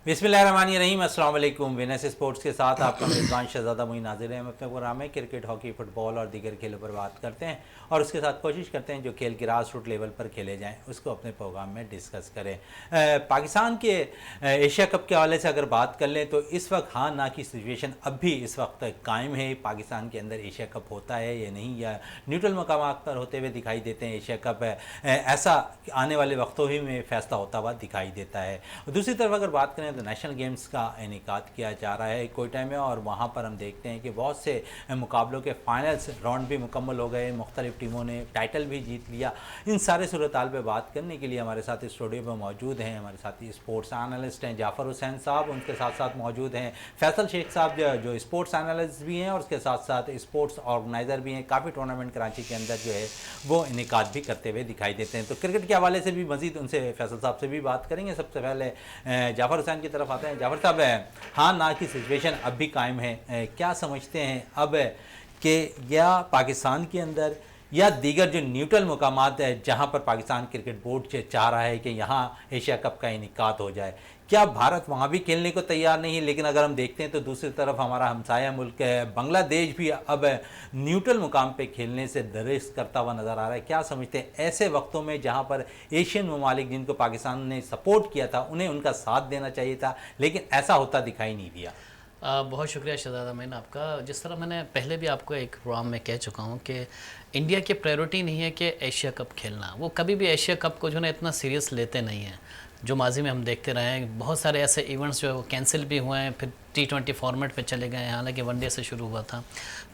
बिस्मिल्लाहिर्रहमानिर्रहीम, अस्सलाम वालेकुम। विनस स्पोर्ट्स के साथ आपका मेज़बान शहज़ादा मोइन हाज़िर है। हम अपने प्रोग्राम में क्रिकेट, हॉकी, फुटबॉल और दीगर खेलों पर बात करते हैं और उसके साथ कोशिश करते हैं जो खेल ग्रास रूट लेवल पर खेले जाएं उसको अपने प्रोग्राम में डिस्कस करें। पाकिस्तान के एशिया कप के हवाले से अगर बात कर लें तो इस वक्त हाँ ना की सिचुएशन अब भी इस वक्त कायम है। पाकिस्तान के अंदर एशिया कप होता है या नहीं, या न्यूट्रल मकामात पर होते हुए दिखाई देते हैं एशिया कप ऐसा आने वाले वक्तों ही में फैसला होता हुआ दिखाई देता है। दूसरी तरफ अगर बात करें तो नेशनल गेम्स का इनेकाद किया जा रहा है कोयटा में, और वहाँ पर हम देखते हैं कि बहुत से मुकाबलों के फाइनल्स राउंड भी मुकम्मल हो गए, मुख्तलिफ टीमों ने टाइटल भी जीत लिया। इन सारे सूरत हाल पर बात करने के लिए हमारे साथ स्टूडियो में मौजूद हैं हमारे साथी स्पोर्ट्स एनालिस्ट हैं जाफ़र हुसैन साहब, उनके साथ साथ मौजूद हैं फैसल शेख साहब जो स्पोर्ट्स एनालिस्ट भी हैं और उसके साथ साथ स्पोर्ट्स ऑर्गेनाइज़र भी हैं। काफ़ी टूर्नामेंट कराची के अंदर जो है वो इनेकाद भी करते हुए दिखाई देते हैं। तो क्रिकेट के हवाले से भी मज़ीद उनसे फैसल साहब से भी बात करेंगे। सबसे पहले जाफ़र हुसैन की तरफ आते हैं। जाफ़र साहब, हाँ ना की सिचुएशन अब भी कायम है, क्या समझते हैं अब कि या पाकिस्तान के अंदर या दीगर जो न्यूट्रल मुकामात है जहाँ पर पाकिस्तान क्रिकेट बोर्ड चाह रहा है कि यहाँ एशिया कप का इनेकाद हो जाए, क्या भारत वहाँ भी खेलने को तैयार नहीं है? लेकिन अगर हम देखते हैं तो दूसरी तरफ हमारा हमसाया मुल्क बांग्लादेश भी अब न्यूट्रल मुकाम पे खेलने से दरेस करता हुआ नज़र आ रहा है। क्या समझते हैं ऐसे वक्तों में जहाँ पर एशियन ममालिक जिनको पाकिस्तान ने सपोर्ट किया था उन्हें उनका साथ देना चाहिए था, लेकिन ऐसा होता दिखाई नहीं दिया? बहुत शुक्रिया शहज़ादा मैन आपका। जिस तरह मैंने पहले भी आपको एक प्रोग्राम में कह चुका हूँ कि इंडिया की प्रायोरिटी नहीं है कि एशिया कप खेलना। वो कभी भी एशिया कप को जो है इतना सीरियस लेते नहीं हैं। जो माजी में हम देखते रहे हैं बहुत सारे ऐसे इवेंट्स जो है वो कैंसिल भी हुए हैं, फिर T20 फॉर्मेट पे चले गए हैं, हालांकि वनडे से शुरू हुआ था।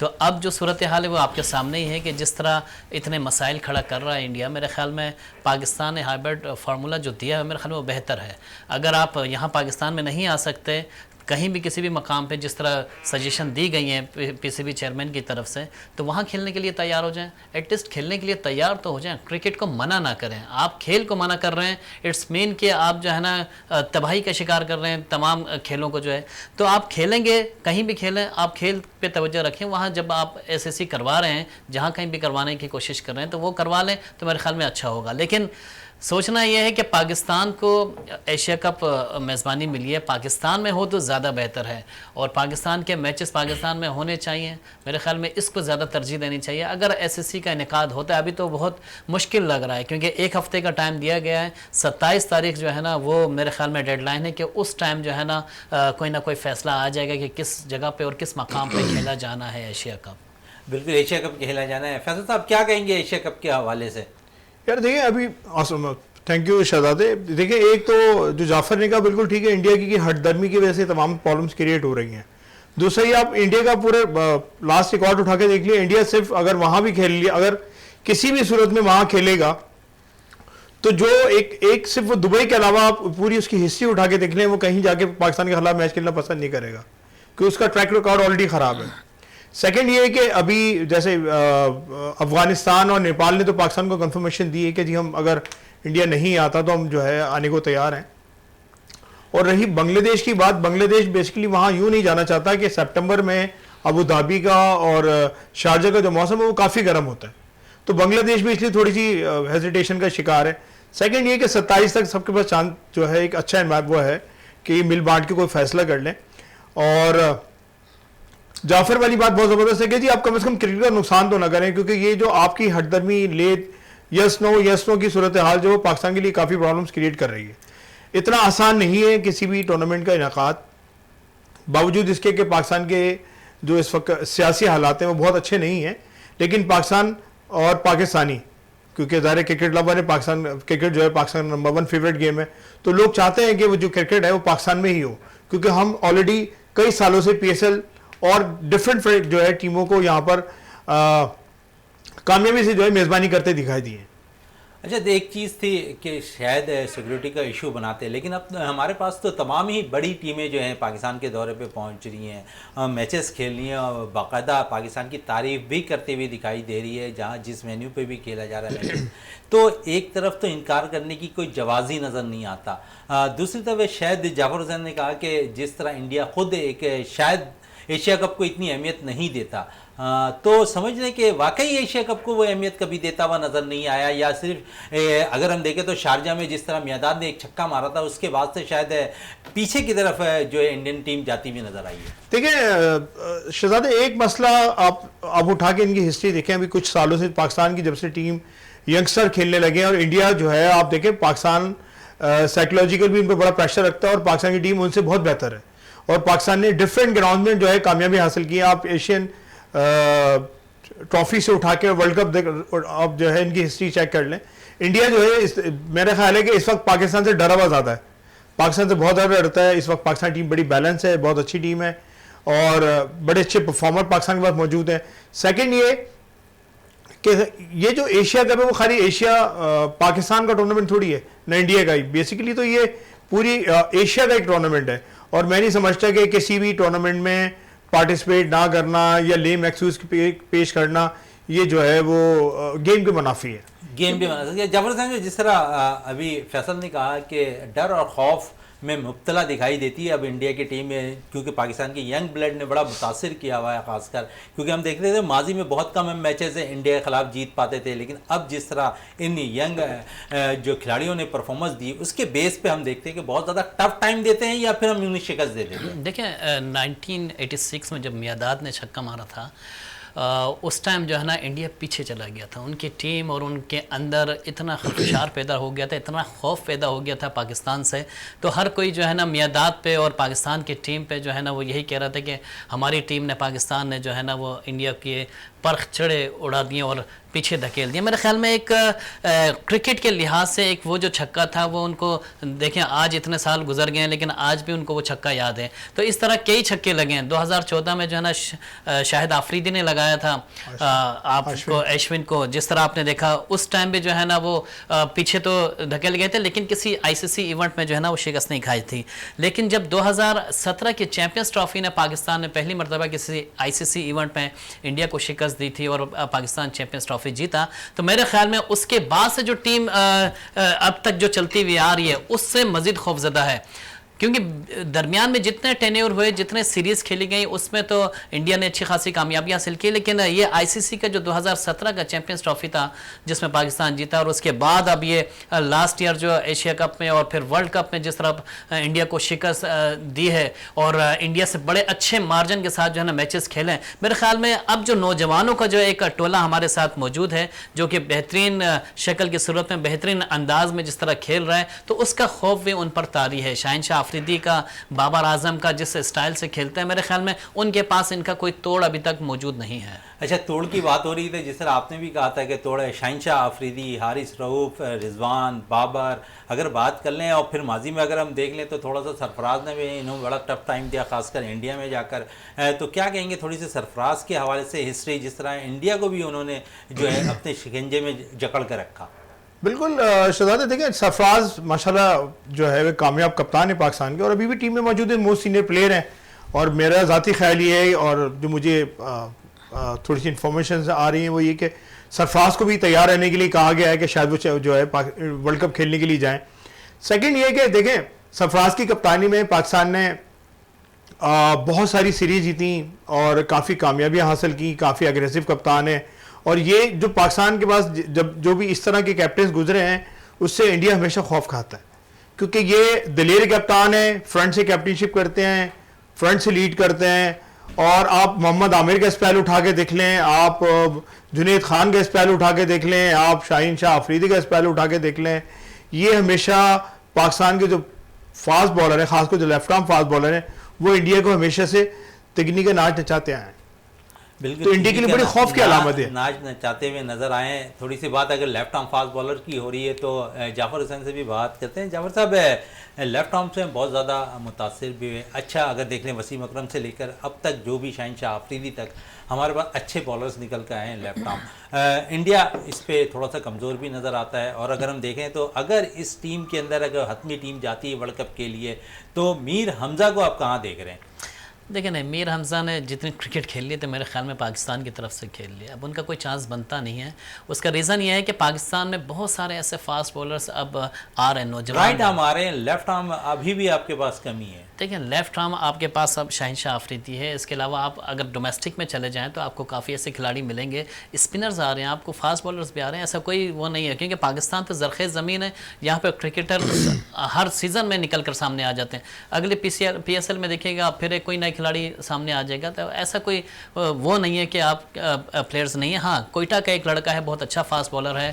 तो अब जो सूरत हाल है वो आपके सामने ही है कि जिस तरह इतने मसाइल खड़ा कर रहा है इंडिया, मेरे ख्याल में पाकिस्तान ने हाइब्रिड फार्मूला जो दिया है मेरे ख्याल में वो बेहतर है। अगर आप यहाँ पाकिस्तान में नहीं आ सकते कहीं भी किसी भी मकाम पे, जिस तरह सजेशन दी गई हैं PCB चेयरमैन की तरफ से, तो वहाँ खेलने के लिए तैयार हो जाएं। एटलीस्ट खेलने के लिए तैयार तो हो जाएं। क्रिकेट को मना ना करें। आप खेल को मना कर रहे हैं, इट्स मीन कि आप जो है ना तबाही का शिकार कर रहे हैं तमाम खेलों को जो है। तो आप खेलेंगे, कहीं भी खेलें, आप खेल पे तवज्जो रखें। वहाँ जब आप SSC करवा रहे हैं, जहाँ कहीं भी करवाने की कोशिश कर रहे हैं, तो वो करवा लें तो मेरे ख्याल में अच्छा होगा। लेकिन सोचना यह है कि पाकिस्तान को एशिया कप मेज़बानी मिली है, पाकिस्तान में हो तो ज़्यादा बेहतर है और पाकिस्तान के मैचेस पाकिस्तान में होने चाहिए। मेरे ख्याल में इसको ज़्यादा तरजीह देनी चाहिए। अगर SSC का इनेकाद होता है, अभी तो बहुत मुश्किल लग रहा है क्योंकि एक हफ़्ते का टाइम दिया गया है। 27 तारीख जो है ना वो मेरे ख्याल में डेडलाइन है कि उस टाइम जो है ना कोई ना कोई फ़ैसला आ जाएगा कि किस जगह पर और किस मकाम पर खेला जाना है एशिया कप। बिल्कुल एशिया कप खेला जाना है। फैसल साहब क्या कहेंगे एशिया कप के हवाले से? यार देखिए अभी थैंक यू शहजादे। देखिए एक तो जो जाफर ने कहा बिल्कुल ठीक है, इंडिया की हटदर्मी की वजह से तमाम प्रॉब्लम्स क्रिएट हो रही हैं। दूसरा ही आप इंडिया का पूरे लास्ट रिकॉर्ड उठा के देख लिया, इंडिया सिर्फ अगर वहां भी खेल लिया, अगर किसी भी सूरत में वहां खेलेगा तो जो एक सिर्फ दुबई के अलावा आप पूरी उसकी हिस्ट्री उठा के देख लें, वो कहीं जाके पाकिस्तान के खिलाफ मैच खेलना पसंद नहीं करेगा क्योंकि उसका ट्रैक रिकॉर्ड ऑलरेडी खराब है। सेकंड ये है कि अभी जैसे अफगानिस्तान और नेपाल ने तो पाकिस्तान को कंफर्मेशन दी है कि जी हम अगर इंडिया नहीं आता तो हम जो है आने को तैयार हैं। और रही बांग्लादेश की बात, बांग्लादेश बेसिकली वहाँ यूँ नहीं जाना चाहता कि सितंबर में अबू धाबी का और शारजा का जो मौसम है वो काफ़ी गर्म होता है, तो बांग्लादेश भी इसलिए थोड़ी सी हेजिटेशन का शिकार है। सेकंड ये कि 27 तक सबके पास चांस जो है एक अच्छा वो है कि मिल बांट के कोई फैसला कर लें। और जाफर वाली बात बहुत ज़बरदस्त है कि जी आप कम से कम क्रिकेट का नुकसान तो ना करें, क्योंकि ये जो आपकी हटदर्मी लेट यस नो की सूरत हाल जो पाकिस्तान के लिए काफ़ी प्रॉब्लम्स क्रिएट कर रही है। इतना आसान नहीं है किसी भी टूर्नामेंट का इनेकाद, बावजूद इसके कि पाकिस्तान के जो इस वक्त सियासी हालात हैं वो बहुत अच्छे नहीं हैं। लेकिन पाकिस्तान और पाकिस्तानी, क्योंकि ज़ाहिर क्रिकेट लवर है, पाकिस्तान क्रिकेट जो है पाकिस्तान नंबर 1 फेवरेट गेम है, तो लोग चाहते हैं कि वो जो क्रिकेट है वो पाकिस्तान में ही हो, क्योंकि हम ऑलरेडी कई सालों से PSL और डिफरेंट जो है टीमों को यहाँ पर कामयाबी से जो है मेज़बानी करते दिखाई दिए। अच्छा, एक चीज़ थी कि शायद सिक्योरिटी का इशू बनाते, लेकिन अब हमारे पास तो तमाम ही बड़ी टीमें जो हैं पाकिस्तान के दौरे पे पहुंच रही हैं, मैचेस खेल रही हैं और बाकायदा पाकिस्तान की तारीफ भी करते हुए दिखाई दे रही है जहां जिस वेन्यू पे भी खेला जा रहा है मैचेस। तो एक तरफ तो इनकार करने की कोई जवाज़ ही नज़र नहीं आता। दूसरी तरफ शायद जाफर हुसैन ने कहा कि जिस तरह इंडिया खुद एक शायद एशिया कप को इतनी अहमियत नहीं देता। तो समझ लें कि वाकई एशिया कप को वो अहमियत कभी देता हुआ नज़र नहीं आया, या सिर्फ अगर हम देखें तो शारजा में जिस तरह मियादाद ने एक छक्का मारा था उसके बाद से शायद पीछे की तरफ जो है इंडियन टीम जाती हुई नज़र आई है। देखिए शहजादे, एक मसला आप उठा के इनकी हिस्ट्री देखें, अभी कुछ सालों से पाकिस्तान की जब से टीम यंगस्टर खेलने लगे और इंडिया जो है आप देखें पाकिस्तान साइकोलॉजिकल भी उन पर बड़ा प्रेशर रखता है और पाकिस्तान की टीम उनसे बहुत बेहतर है और पाकिस्तान ने डिफरेंट ग्राउंड में जो है कामयाबी हासिल की है। आप एशियन ट्रॉफी से उठा के वर्ल्ड कप आप जो है इनकी हिस्ट्री चेक कर लें। इंडिया जो है मेरा ख्याल है कि इस वक्त पाकिस्तान से डरा हुआ ज़्यादा है, पाकिस्तान से बहुत ज़्यादा डरता है। इस वक्त पाकिस्तान टीम बड़ी बैलेंस है, बहुत अच्छी टीम है और बड़े अच्छे परफॉर्मर पाकिस्तान के पास मौजूद हैं। सेकेंड ये कि ये जो एशिया कप है वो खाली एशिया पाकिस्तान का टूर्नामेंट थोड़ी है ना, इंडिया का ही। बेसिकली तो ये पूरी एशिया का एक टूर्नामेंट है और मैं नहीं समझता कि किसी भी टूर्नामेंट में पार्टिसिपेट ना करना या लेम एक्सक्यूज पेश करना ये जो है वो गेम के मुनाफी है। गेम भी बना सकते हैं। जाफर साहब, जिस तरह अभी फैसल ने कहा कि डर और खौफ में मुब्तला दिखाई देती है अब इंडिया की टीम में, क्योंकि पाकिस्तान की यंग ब्लड ने बड़ा मुतासिर किया हुआ है, खासकर क्योंकि हम देखते थे माजी में बहुत कम मैचेस इंडिया के खिलाफ जीत पाते थे, लेकिन अब जिस तरह इन यंग जो खिलाड़ियों ने परफॉर्मेंस दी उसके बेस पे हम देखते हैं कि बहुत ज़्यादा टफ टाइम देते हैं या फिर हम उन्हें शिकस्त दे देते हैं। देखिए 1986 में जब मियादाद ने छक्का मारा था उस टाइम जो है ना इंडिया पीछे चला गया था, उनकी टीम और उनके अंदर इतना खदशार पैदा हो गया था, इतना खौफ पैदा हो गया था पाकिस्तान से। तो हर कोई जो है ना मियादाद पे और पाकिस्तान की टीम पे जो है ना वो यही कह रहा था कि हमारी टीम ने, पाकिस्तान ने जो है ना वो इंडिया के परख चढ़े उड़ा दिए और पीछे धकेल दिया। मेरे ख्याल में एक क्रिकेट के लिहाज से एक वो जो छक्का था वो उनको, देखें आज इतने साल गुजर गए हैं लेकिन आज भी उनको वो छक्का याद है। तो इस तरह कई छक्के लगे हैं। 2014 में जो है ना शाहिद आफरीदी ने लगाया था आपको अश्विन को, जिस तरह आपने देखा उस टाइम भी जो है ना वो पीछे तो धकेल गए थे लेकिन किसी ICC इवेंट में जो है ना वो शिकस्त नहीं खाई थी। लेकिन जब 2017 की चैंपियंस ट्रॉफी ने पाकिस्तान ने पहली मरतबा किसी ICC इवेंट में इंडिया को शिकस्त दी थी और पाकिस्तान चैंपियंस ट्रॉफी जीता, तो मेरे ख्याल में उसके बाद से जो टीम अब तक जो चलती हुई आ रही है उससे मजीद खौफजदा है, क्योंकि दरमियान में जितने टेन्योर हुए, जितने सीरीज़ खेली गई उसमें तो इंडिया ने अच्छी खासी कामयाबी हासिल की, लेकिन ये ICC का जो 2017 का चैंपियंस ट्रॉफी था जिसमें पाकिस्तान जीता और उसके बाद अब ये लास्ट ईयर जो एशिया कप में और फिर वर्ल्ड कप में जिस तरह इंडिया को शिकस्त दी है और इंडिया से बड़े अच्छे मार्जिन के साथ जो है ना मैचेस खेले, मेरे ख्याल में अब जो नौजवानों का जो एक टोला हमारे साथ मौजूद है जो कि बेहतरीन शक्ल की सूरत में बेहतरीन अंदाज में जिस तरह खेल रहा है, तो उसका खौफ भी उन पर तारी है। शाहिनशाह आफरीदी का, बाबर आजम का जिस स्टाइल से खेलते हैं, मेरे ख्याल में उनके पास इनका कोई तोड़ अभी तक मौजूद नहीं है। अच्छा, तोड़ की बात हो रही थी, जिस तरह आपने भी कहा था कि तोड़ है शाहिनशाह आफरीदी, हारिस रऊफ, रिजवान, बाबर, अगर बात कर लें और फिर माजी में अगर हम देख लें तो थोड़ा सा सरफराज ने भी इन्होंने बड़ा टफ टाइम दिया, खासकर इंडिया में जाकर। तो क्या कहेंगे थोड़ी सी सरफराज के हवाले से हिस्ट्री, जिस तरह इंडिया को भी उन्होंने जो है अपने शिकंजे में जकड़ कर रखा? बिल्कुल शहजादे, देखिए सरफराज माशाल्लाह जो है वे कामयाब कप्तान है पाकिस्तान के और अभी भी टीम में मौजूद है, मोस्ट सीनियर प्लेयर हैं। और मेरा ज़ाती ख्याल ये है और जो मुझे थोड़ी सी इन्फॉर्मेशन आ रही है वो ये कि सरफराज को भी तैयार रहने के लिए कहा गया है कि शायद वो जो है वर्ल्ड कप खेलने के लिए जाएँ। सेकेंड ये कि देखें सरफराज की कप्तानी में पाकिस्तान ने बहुत सारी सीरीज जीती और काफ़ी कामयाबियाँ हासिल की, काफ़ी अग्रेसिव कप्तान है। और ये जो पाकिस्तान के पास जब जो भी इस तरह के कैप्टन गुजरे हैं उससे इंडिया हमेशा खौफ खाता है, क्योंकि ये दिलेर कप्तान है, फ्रंट से कैप्टनशिप करते हैं, फ्रंट से लीड करते हैं। और आप मोहम्मद आमिर का स्पेल उठा के देख लें, आप जुनैद खान का स्पेल उठा के देख लें, आप शाहिनशाह आफरीदी का स्पेल उठा के देख लें, ये हमेशा पाकिस्तान के जो फास्ट बॉलर हैं, खासकर जो लेफ्ट आर्म फास्ट बॉलर हैं, वो इंडिया को हमेशा से तिगनी का नाच नचाते आए हैं। बिल्कुल, तो इंडिया के लिए बड़ी खौफ की अलामत है। नाच नचाते हुए नजर आए। थोड़ी सी बात अगर लेफ्ट आर्म फास्ट बॉलर की हो रही है तो जाफर हुसैन से भी बात करते हैं। जाफर साहब, लेफ्ट आर्म से बहुत ज़्यादा मुतासिर भी है। अच्छा, अगर देख लें वसीम अकरम से लेकर अब तक जो भी शाहिनशाह आफरीदी तक हमारे पास अच्छे बॉलर्स निकल कर आए हैं लेफ्ट आर्म। इंडिया इस पर थोड़ा सा कमज़ोर भी नज़र आता है। और अगर हम देखें तो अगर इस टीम के अंदर अगर हतमी टीम जाती है वर्ल्ड कप के लिए तो मीर हमज़ा को आप कहाँ देख रहे हैं? देखिए नहीं, मीर हमज़ा ने जितनी क्रिकेट खेल ली तो मेरे ख्याल में पाकिस्तान की तरफ से खेल लिया, अब उनका कोई चांस बनता नहीं है। उसका रीज़न ये है कि पाकिस्तान में बहुत सारे ऐसे फास्ट बॉलर्स अब आ रहे हैं, नौजवान राइट आर्म आ रहे हैं, लेफ्ट आर्म अभी भी आपके पास कमी है। देखिए लेफ्ट आर्म आपके पास अब शहनशाह अफरीदी है, इसके अलावा आप अगर डोमेस्टिक में चले जाएं तो आपको काफ़ी ऐसे खिलाड़ी मिलेंगे, स्पिनर्स आ रहे हैं, आपको फास्ट बॉलर्स भी आ रहे हैं, ऐसा कोई वो नहीं है क्योंकि पाकिस्तान तो ज़रख़ेज़ ज़मीन है, यहाँ पे क्रिकेटर हर सीज़न में निकल कर सामने आ जाते हैं। अगले PSL में देखिएगा फिर एक कोई नए खिलाड़ी सामने आ जाएगा, तो ऐसा कोई वो नहीं है कि आप प्लेयर्स नहीं है। हाँ, कोयटा का एक लड़का है, बहुत अच्छा फास्ट बॉलर है,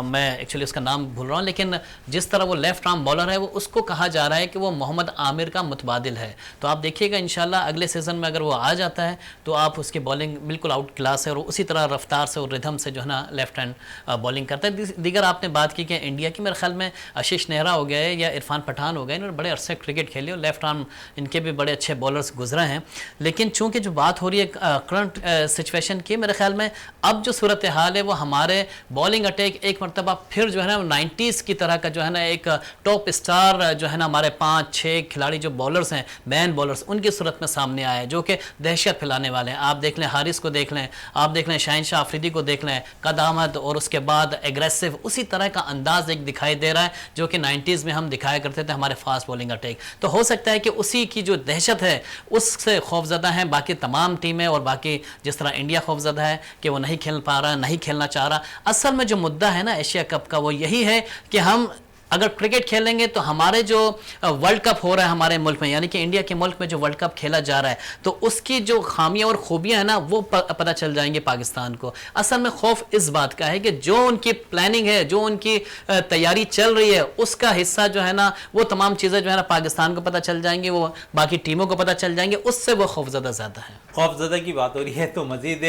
मैं एक्चुअली उसका नाम भूल रहा हूँ, लेकिन जिस तरह वो लेफ्ट आर्म बॉलर है वो उसको कहा जा रहा है कि वो मोहम्मद आमिर का मुतबादिल है। तो आप देखिएगा इंशाल्लाह अगले सीज़न में अगर वो आ जाता है तो आप उसकी बॉलिंग बिल्कुल आउट क्लास है और उसी तरह रफ्तार से और रिदम से जो है ना लेफ्ट हैंड बॉलिंग करता है। दीगर आपने बात की कि इंडिया की मेरे ख्याल में आशीष नेहरा हो गए या इरफान पठान हो गए, इन्होंने बड़े अरसे क्रिकेट खेली और लेफ्ट आर्म इनके भी बड़े अच्छे बॉलर्स गुजरे हैं। लेकिन चूँकि जो बात हो रही है करंट सिचुएशन की, मेरे ख्याल में अब जो सूरत हाल है वो हमारे बॉलिंग अटैक एक मरतबा फिर जो है ना 90s की तरह का जो है ना एक टॉप स्टार जो है ना हमारे 5-6 खिलाड़ी जो बॉलर्स हैं, मैन बॉलर्स, उनकी सूरत में सामने आए जो कि दहशत फैलाने वाले हैं। आप देख लें हारिस को देख लें, आप देख लें शहनशाह अफरीदी को देख लें, कदामत और उसके बाद एग्रेसिव, उसी तरह का अंदाज एक दिखाई दे रहा है जो कि 90s में हम दिखाया करते थे हमारे फास्ट बॉलिंग अटैक। तो हो सकता है कि उसी की जो दहशत है उससे खौफजदा हैं बाकी तमाम टीमें और बाकी जिस तरह इंडिया खौफजदा है कि वो नहीं खेल पा रहा, नहीं खेलना चाह रहा। असल में जो मुद्दा है ना एशिया कप का वो यही है कि हम अगर क्रिकेट खेलेंगे तो हमारे जो वर्ल्ड कप हो रहा है हमारे मुल्क में, यानी कि इंडिया के मुल्क में जो वर्ल्ड कप खेला जा रहा है, तो उसकी जो खामियां और खूबियां हैं ना वो पता चल जाएंगे पाकिस्तान को। असल में खौफ इस बात का है कि जो उनकी प्लानिंग है, जो उनकी तैयारी चल रही है, उसका हिस्सा जो है ना वो तमाम चीज़ें जो है ना पाकिस्तान को पता चल जाएंगी, वो बाकी टीमों को पता चल जाएंगे, उससे वो खौफजदा ज़्यादा है। खौफजदा की बात हो रही है तो मज़ीद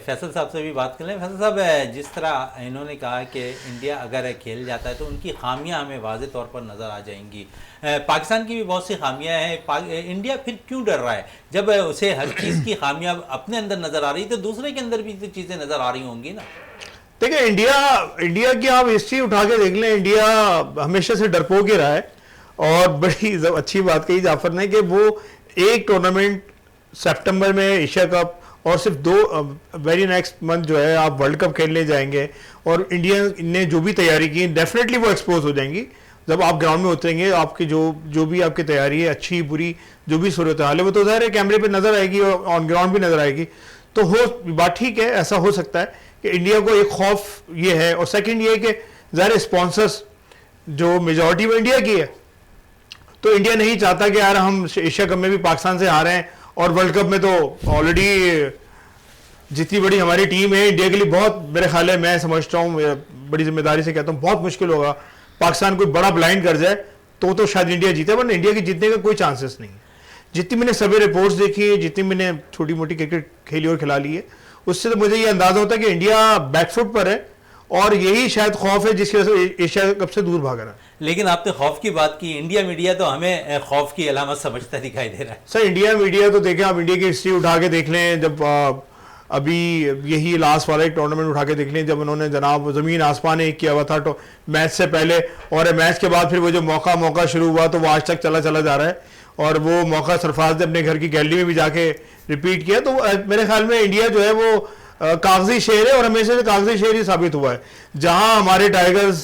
फैसल साहब से भी बात कर लें। फैसल साहब, जिस तरह इन्होंने कहा कि इंडिया अगर खेल जाता है तो उनकी खामियां हमें वाज़े तौर पर नज़र आ जाएंगी, पाकिस्तान की भी बहुत सी खामियां हैं, इंडिया फिर क्यों डर रहा है? जब उसे हर चीज़ की खामियां अपने अंदर नज़र आ रही तो दूसरे के अंदर भी तो चीज़ें नज़र आ रही होंगी ना। देखिए इंडिया की आप हिस्ट्री उठा के देख लें, इंडिया हमेशा से डरपोक ही रहा है। और बड़ी अच्छी बात कही जाफर ने कि वो एक टूर्नामेंट सितंबर में एशिया कप और सिर्फ 2 वेरी नेक्स्ट मंथ जो है आप वर्ल्ड कप खेलने जाएंगे, और इंडिया ने जो भी तैयारी की डेफिनेटली वो एक्सपोज हो जाएंगी जब आप ग्राउंड में उतरेंगे। आपकी जो भी आपकी तैयारी है, अच्छी बुरी जो भी सूरत हाल है, वो तो ज़ाहिर है कैमरे पे नज़र आएगी और ऑन ग्राउंड भी नज़र आएगी। तो हो बात ठीक है, ऐसा हो सकता है कि इंडिया को एक खौफ ये है। और सेकंड ये है कि ज़ाहिर स्पॉन्सर्स जो मेजॉरिटी में इंडिया की है, तो इंडिया नहीं चाहता कि यार हम एशिया कप में भी पाकिस्तान से हारे हैं और वर्ल्ड कप में तो ऑलरेडी जितनी बड़ी हमारी टीम है इंडिया के लिए बहुत, मेरे ख्याल है, मैं समझता हूँ, बड़ी जिम्मेदारी से कहता हूँ, बहुत मुश्किल होगा पाकिस्तान कोई बड़ा ब्लाइंड कर जाए तो शायद इंडिया जीते, वरना इंडिया के जीतने का कोई चांसेस नहीं है। जितनी मैंने सभी रिपोर्ट्स देखी है, जितनी मैंने छोटी मोटी क्रिकेट खेली और खिला ली है, उससे तो मुझे ये अंदाजा होता है कि इंडिया बैकफुट पर है और यही शायद खौफ है जिसकी वजह से एशिया कप से दूर भाग रहा है। लेकिन आपने खौफ की बात की, इंडिया मीडिया तो हमें खौफ की अलामत समझता दिखाई दे रहा है। सर इंडिया मीडिया तो देखें, आप इंडिया की हिस्ट्री उठा के देख लें, जब अभी यही लास्ट वाला एक टूर्नामेंट उठा के देख लें जब उन्होंने जनाब ज़मीन आसमान एक किया हुआ था तो मैच से पहले, और मैच के बाद फिर वो जो मौका शुरू हुआ तो वो आज तक चला जा रहा है। और वो मौका सरफराज ने अपने घर की गैलरी में भी जाके रिपीट किया। तो मेरे ख्याल में इंडिया जो है वो कागजी शेर है और हमेशा से कागजी शेर ही साबित हुआ है। जहां हमारे टाइगर्स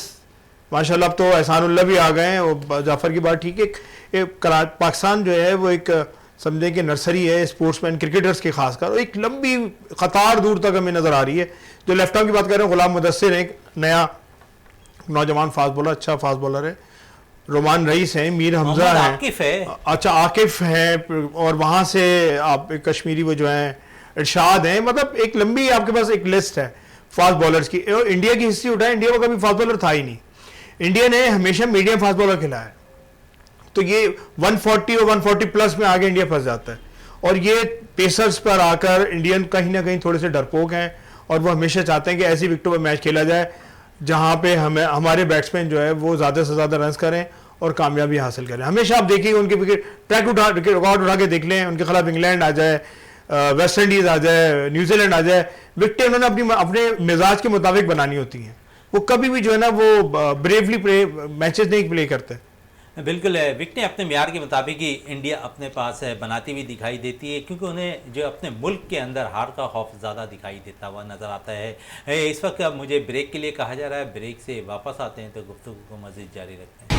माशाल्लाह, अब तो एहसानुल्लाह भी आ गए हैं, और जाफर की बात ठीक है, पाकिस्तान जो है वो एक समझे कि नर्सरी है स्पोर्ट्समैन क्रिकेटर्स की, खासकर एक लंबी कतार दूर तक हमें नजर आ रही है। जो लेफ्ट आर्म की बात कर रहे हैं, गुलाम मुदस्सिर एक नया नौजवान फास्ट बॉलर, अच्छा फास्ट बॉलर है, रोमान रईस हैं, मीर हमजा है, आकिफ है, अच्छा आकिफ है, और वहां से आप कश्मीरी वो जो है इरशाद हैं। मतलब एक लंबी आपके पास एक लिस्ट है फास्ट बॉलर्स की। और इंडिया की हिस्ट्री उठाए, इंडिया को कभी फास्ट बॉलर था ही नहीं, इंडिया ने हमेशा मीडियम फास्ट बॉलर खिलाया है। तो ये 140 और 140 प्लस में आगे इंडिया फंस जाता है, और ये पेसर्स पर आकर इंडियन कहीं ना कहीं थोड़े से डरपोक हैं, और वो हमेशा चाहते हैं कि ऐसी विकेटों पर मैच खेला जाए जहां पे हमें हमारे बैट्समैन जो है वो ज़्यादा से ज़्यादा रन करें और कामयाबी हासिल करें। हमेशा आप देखिए उनके विकेट रिकॉर्ड उठा के देख लें, उनके खिलाफ इंग्लैंड आ जाए, वेस्ट इंडीज़ आ जाए, न्यूजीलैंड आ जाए, विकेटें उन्होंने अपने मिजाज के मुताबिक बनानी होती हैं। वो कभी भी जो है ना वो ब्रेवली मैचेस नहीं प्ले करते। बिल्कुल, विकेटें अपने म्यार के मुताबिक ही इंडिया अपने पास बनाती हुई दिखाई देती है, क्योंकि उन्हें जो अपने मुल्क के अंदर हार का खौफ ज़्यादा दिखाई देता हुआ नज़र आता है। इस वक्त अब मुझे ब्रेक के लिए कहा जा रहा है, ब्रेक से वापस आते हैं तो गुफ्तगू को मज़ीद जारी रखते हैं।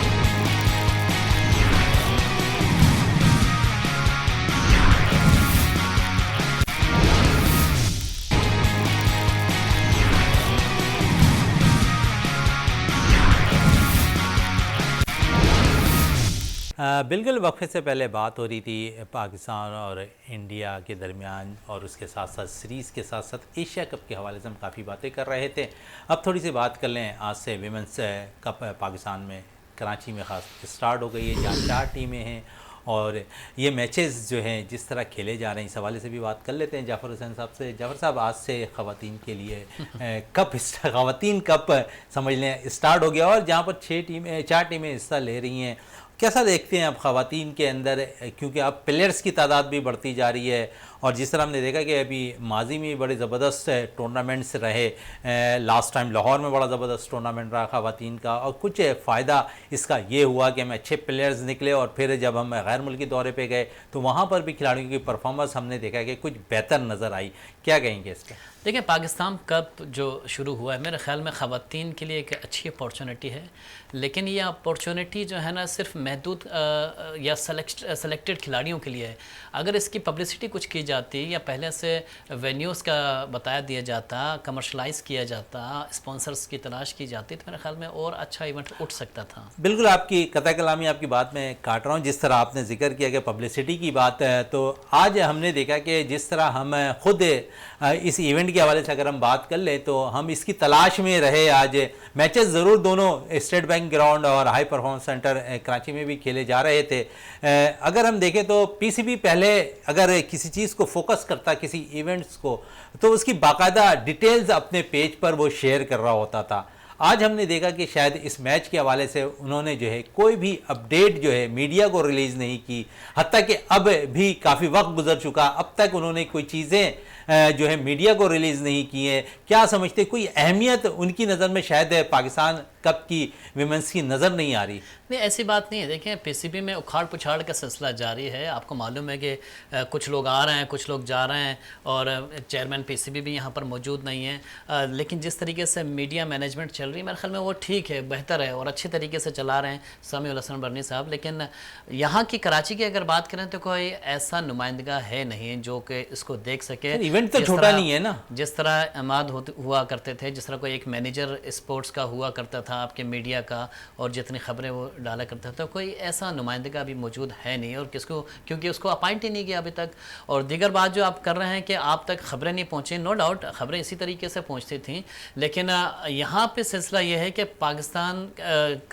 बिल्कुल वक्फे से पहले बात हो रही थी पाकिस्तान और इंडिया के दरमियान, और उसके साथ साथ सीरीज़ के साथ साथ एशिया कप के हवाले से हम काफ़ी बातें कर रहे थे। अब थोड़ी सी बात कर लें, आज से विमेंस कप पाकिस्तान में कराची में ख़ास स्टार्ट हो गई है, जहाँ 4 टीमें हैं और ये मैचेस जो हैं जिस तरह खेले जा रहे हैं, इस हवाले से भी बात कर लेते हैं जाफ़र हुसैन साहब से। जाफ़र साहब, आज से ख़वातीन के लिए ख़वातीन कप समझ लें स्टार्ट हो गया, और जहाँ पर 4 टीमें हिस्सा ले रही हैं। कैसा देखते हैं अब ख़वातीन के अंदर, क्योंकि अब प्लेयर्स की तादाद भी बढ़ती जा रही है, और जिस तरह हमने देखा कि अभी माजी में बड़े ज़बरदस्त टूर्नामेंट्स रहे, लास्ट टाइम लाहौर में बड़ा ज़बरदस्त टूर्नामेंट रहा ख़वातीन का, और कुछ फ़ायदा इसका ये हुआ कि हमें अच्छे प्लेयर्स निकले, और फिर जब हम गैर मुल्की दौरे पे गए तो वहाँ पर भी खिलाड़ियों की परफॉर्मेंस हमने देखा कि कुछ बेहतर नज़र आई। क्या कहेंगे इस पर? देखिए, पाकिस्तान कप जो शुरू हुआ है, मेरे ख्याल में ख़वातीन के लिए एक अच्छी अपॉर्चुनिटी है, लेकिन ये अपॉर्चुनिटी जो है ना सिर्फ महदूद या सेलेक्टेड खिलाड़ियों के लिए है। अगर इसकी पब्लिसिटी कुछ की जाती या पहले से वेन्यूज़ का बताया दिया जाता, कमर्शलाइज़ किया जाता, स्पॉन्सर्स की तलाश की जाती, तो मेरे ख्याल में और अच्छा इवेंट उठ सकता था। बिल्कुल, आपकी कतई कलामी आपकी बात में काट रहा हूँ। जिस तरह आपने जिक्र किया कि पब्लिसिटी की बात है, तो आज हमने देखा कि जिस तरह हम खुद इस इवेंट के हवाले से अगर हम बात कर लें तो हम इसकी तलाश में रहे। आज मैचेस ज़रूर दोनों स्टेट बैंक ग्राउंड और हाई परफॉर्मेंस सेंटर कराची में भी खेले जा रहे थे। अगर हम देखें तो पीसीबी पहले अगर किसी चीज़ को फोकस करता, किसी इवेंट्स को, तो उसकी बाकायदा डिटेल्स अपने पेज पर वो शेयर कर रहा होता था। आज हमने देखा कि शायद इस मैच के हवाले से उन्होंने जो है कोई भी अपडेट जो है मीडिया को रिलीज़ नहीं की, हत्ता कि अब भी काफ़ी वक्त गुजर चुका, अब तक उन्होंने कोई चीज़ें जो है मीडिया को रिलीज़ नहीं की है। क्या समझते, कोई अहमियत उनकी नज़र में शायद पाकिस्तान कप की विमेंस की नज़र नहीं आ रही? नहीं, ऐसी बात नहीं है। देखें, पीसीबी में उखाड़ पुछाड़ का सिलसिला जारी है। आपको मालूम है कि कुछ लोग आ रहे हैं, कुछ लोग जा रहे हैं, और चेयरमैन पीसीबी भी यहाँ पर मौजूद नहीं है। लेकिन जिस तरीके से मीडिया मैनेजमेंट चल रही है, मेरे ख्याल में वो ठीक है, बेहतर है, और अच्छे तरीके से चला रहे हैं समीउल हसन बरनी साहब। लेकिन यहाँ की कराची की अगर बात करें तो कोई ऐसा नुमाइंदगा है नहीं जो कि इसको देख सके। इवेंट तो छोटा नहीं है ना। जिस तरह अमाद हुआ करते थे, जिस तरह कोई एक मैनेजर स्पोर्ट्स का हुआ करता था आपके मीडिया का, और जितनी खबरें वो डाला करता था, कोई ऐसा नुमाइंदगा अभी मौजूद है नहीं, और किसको, क्योंकि उसको अपॉइंट ही नहीं किया अभी तक। और दीगर बात जो आप कर रहे हैं कि आप तक खबरें नहीं पहुँची, नो डाउट खबरें इसी तरीके से पहुँचती थी, लेकिन यहाँ पे सिलसिला ये है कि पाकिस्तान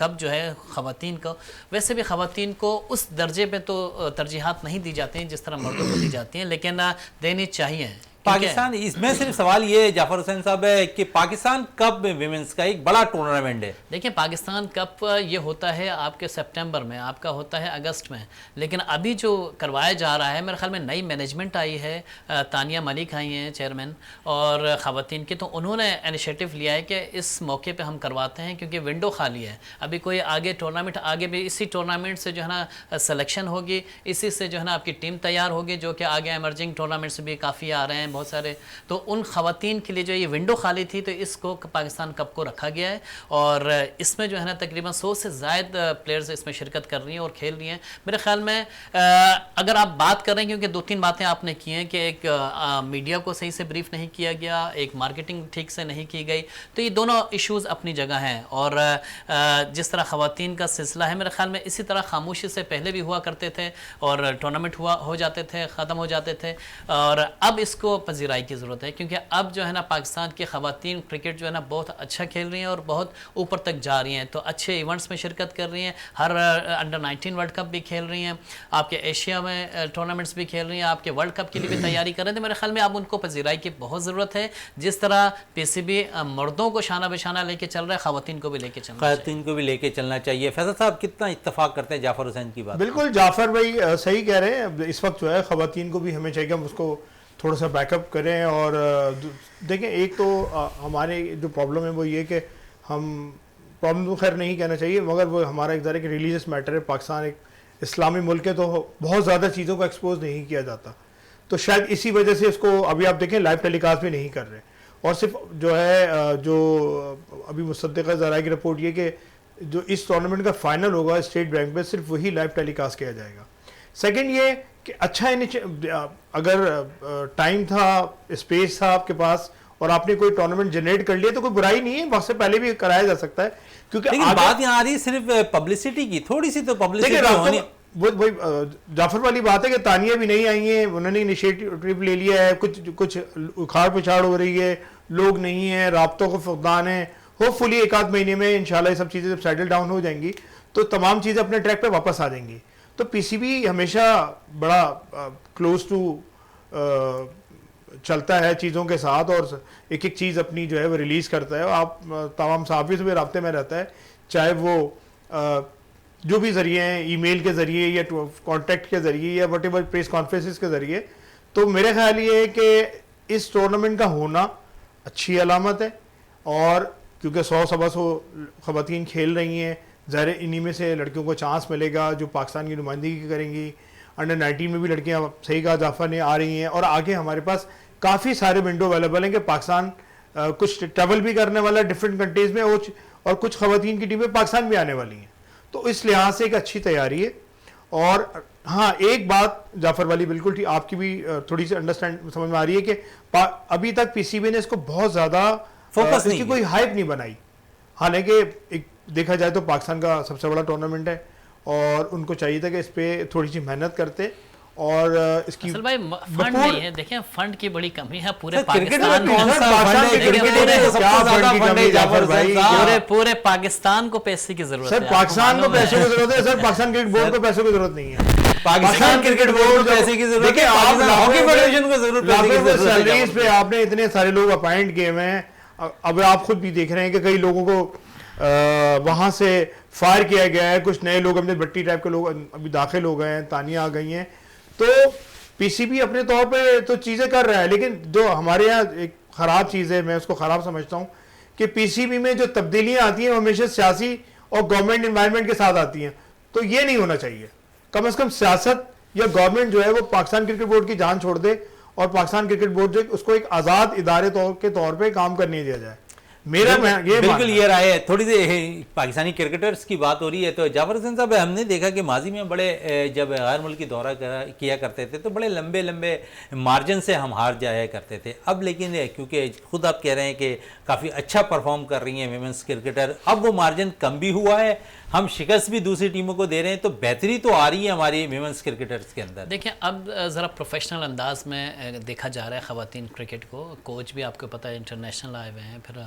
कब जो है ख़वातीन को, वैसे भी ख़वातीन को उस दर्जे पे तो तरजीहात नहीं दी जाती हैं जिस तरह मर्दों को दी जाती हैं, लेकिन देनी चाहिए। पाकिस्तान, इसमें सिर्फ सवाल ये है जाफर हुसैन साहब है कि पाकिस्तान कप विमेंस का एक बड़ा टूर्नामेंट है। देखिए, पाकिस्तान कप ये होता है आपके सितंबर में, आपका होता है अगस्त में, लेकिन अभी जो करवाया जा रहा है, मेरे ख्याल में नई मैनेजमेंट आई है, तानिया मलिक आई हैं चेयरमैन, और ख़वातीन की, तो उन्होंने इनिशिएटिव लिया है कि इस मौके पे हम करवाते हैं, क्योंकि विंडो खाली है। अभी कोई आगे टूर्नामेंट, आगे भी इसी टूर्नामेंट से जो है ना सिलेक्शन होगी, इसी से जो है ना आपकी टीम तैयार होगी, जो कि आगे एमर्जिंग टूर्नामेंट्स भी काफ़ी आ रहे हैं बहुत सारे। तो उन ख़वातीन के लिए जो ये विंडो खाली थी, तो इसको पाकिस्तान कप को रखा गया है, और इसमें जो है ना तकरीबन 100 से ज़ायद प्लेयर्स इसमें शिरकत कर रही हैं और खेल रही हैं। मेरे ख्याल में अगर आप बात कर रहे हैं, क्योंकि 2-3 बातें आपने की हैं कि एक मीडिया को सही से ब्रीफ नहीं किया गया, एक मार्केटिंग ठीक से नहीं की गई, तो ये दोनों इशूज़ अपनी जगह हैं। और जिस तरह ख़वातीन का सिलसिला है, मेरे ख्याल में इसी तरह खामोशी से पहले भी हुआ करते थे, और टूर्नामेंट हो जाते थे, ख़त्म हो जाते थे, और अब इसको पजीराई की ज़रूरत है, क्योंकि अब जो है ना पाकिस्तान की ख़वातीन क्रिकेट जो है ना बहुत अच्छा खेल रही हैं और बहुत ऊपर तक जा रही हैं, तो अच्छे इवेंट्स में शिरकत कर रही हैं, हर अंडर 19 वर्ल्ड कप भी खेल रही हैं, आपके एशिया में टूर्नामेंट्स भी खेल रही हैं, आपके वर्ल्ड कप के लिए भी तैयारी कर रहे हैं। तो मेरे ख्याल में अब उनको पजीराई की बहुत ज़रूरत है। जिस तरह पीसीबी मर्दों को शाना बेशाना लेके चल रहा है, ख़वातीन को भी लेके चलना चाहिए। फैसल साहब, कितना इत्तफाक करते हैं जाफर हुसैन की बात? बिल्कुल, जाफर भाई सही कह रहे हैं। इस वक्त जो है ख़वातीन को भी हमें चाहिए कि हम उसको थोड़ा सा बैकअप करें। और देखें, एक तो हमारे जो प्रॉब्लम है वो ये कि हम, प्रॉब्लम तो खैर नहीं कहना चाहिए, मगर वो हमारा एक ज़रा एक रिलीजियस मैटर है। पाकिस्तान एक इस्लामी मुल्क है, तो बहुत ज़्यादा चीज़ों को एक्सपोज नहीं किया जाता, तो शायद इसी वजह से इसको अभी आप देखें लाइव टेलीकास्ट भी नहीं कर रहे। और सिर्फ जो है, जो अभी मुसद्दिक़ा ज़राए की रिपोर्ट ये कि जो इस टूर्नामेंट का फाइनल होगा स्टेट बैंक में, सिर्फ वही लाइव टेलीकास्ट किया जाएगा। सेकेंड ये कि अच्छा, अगर टाइम था, स्पेस था आपके पास, और आपने कोई टूर्नामेंट जनरेट कर लिया, तो कोई बुराई नहीं है, वक्त से पहले भी कराया जा सकता है। क्योंकि बात यहाँ आ रही है सिर्फ पब्लिसिटी की, थोड़ी सी तो पब्लिसिटी होनी। वो वही जाफर वाली बात है कि तानिया भी नहीं आई हैं, उन्होंने इनिशिएटिव ले लिया है, कुछ उखाड़ पिछाड़ हो रही है, लोग नहीं है, राब्तों को फुकदान है। होपफुली एक आध महीने में इंशाल्लाह ये सब चीज़ें जब सेटल डाउन हो जाएंगी तो तमाम चीज़ें अपने ट्रैक पे वापस आ जाएंगी। तो पीसीबी हमेशा बड़ा क्लोज टू चलता है चीज़ों के साथ और एक एक चीज़ अपनी जो है वो रिलीज़ करता है। आप तमाम सहाफ़ी से भी रब्ते में रहता है, चाहे वो जो भी ज़रिए हैं, ईमेल के ज़रिए या कॉन्टैक्ट के ज़रिए या व्हाटएवर प्रेस कॉन्फ्रेंसेस के ज़रिए। तो मेरा ख्याल ये है कि इस टूर्नामेंट का होना अच्छी अलामत है, और क्योंकि 100-125 ख़वातीन खेल रही हैं, ज़ाहिर इन्हीं में से लड़कियों को चांस मिलेगा जो पाकिस्तान की नुमाइंदगी करेंगी। अंडर 19 में भी लड़कियां, सही कहा जाफर ने, आ रही हैं, और आगे हमारे पास काफ़ी सारे विंडो अवेलेबल हैं कि पाकिस्तान कुछ ट्रैवल भी करने वाला है डिफरेंट कंट्रीज़ में, और कुछ ख़वातीन की टीमें पाकिस्तान भी आने वाली हैं। तो इस लिहाज से एक अच्छी तैयारी है। और हाँ, एक बात जाफर वाली बिल्कुल ठीक, आपकी भी थोड़ी सी अंडरस्टैंड समझ में आ रही है कि अभी तक पीसीबी ने इसको बहुत ज़्यादा फोकस नहीं, कोई हाइप नहीं बनाई। हालांकि एक देखा जाए तो पाकिस्तान का सबसे बड़ा टूर्नामेंट है और उनको चाहिए था कि इस पे थोड़ी सी मेहनत करते, और इसकी असल भाई फंड नहीं है, देखें फंड की बड़ी कमी है पूरे क्रिकेट में पाकिस्तान कौन में। सा फंड है? क्रिकेट में तो सबसे ज्यादा फंड है जाफर भाई। पूरे पाकिस्तान को पैसे की जरूरत है। सर पाकिस्तान को पैसे की जरूरत है सर, पाकिस्तान क्रिकेट बोर्ड को पैसों की जरूरत नहीं है। पाकिस्तान क्रिकेट बोर्ड को पैसे की जरूरत है, पाकिस्तान हॉकी फेडरेशन को जरूर पैसे की जरूरत है। सैलरीज पे आपने इतने सारे लोग अपॉइंट किए हुए हैं, अब आप खुद भी देख रहे हैं कि कई लोगों को वहां से फायर किया गया है, कुछ नए लोग, अपने भट्टी टाइप के लोग अभी दाखिल हो गए हैं, तानिया आ गई हैं। तो पीसीबी अपने तौर पे तो चीज़ें कर रहा है, लेकिन जो हमारे यहाँ एक ख़राब चीज़ है, मैं उसको ख़राब समझता हूँ कि पीसीबी में जो तब्दीलियाँ आती हैं वो हमेशा सियासी और गवर्नमेंट इन्वायरमेंट के साथ आती हैं। तो ये नहीं होना चाहिए। कम से कम सियासत या गवर्नमेंट जो है वो पाकिस्तान क्रिकेट बोर्ड की जान छोड़ दे, और पाकिस्तान क्रिकेट बोर्ड जो उसको एक आज़ाद इदारे के तौर पर काम करने दिया जाए। मेरा ये बिल्कुल ये राय है। थोड़ी सी पाकिस्तानी क्रिकेटर्स की बात हो रही है तो जाफर हुसैन साहब, हमने देखा कि माजी में बड़े जब गैर मुल्की दौरा किया करते थे तो बड़े लंबे लंबे मार्जिन से हम हार जाया करते थे। अब लेकिन क्योंकि खुद आप कह रहे हैं कि काफ़ी अच्छा परफॉर्म कर रही हैं विमेंस क्रिकेटर, अब वो मार्जिन कम भी हुआ है, हम शिकस्त भी दूसरी टीमों को दे रहे हैं, तो बेहतरी तो आ रही है हमारी विमेंस क्रिकेटर्स के अंदर। देखिए अब ज़रा प्रोफेशनल अंदाज में देखा जा रहा है ख़वातीन क्रिकेट को। कोच भी आपको पता है इंटरनेशनल आए हुए हैं, फिर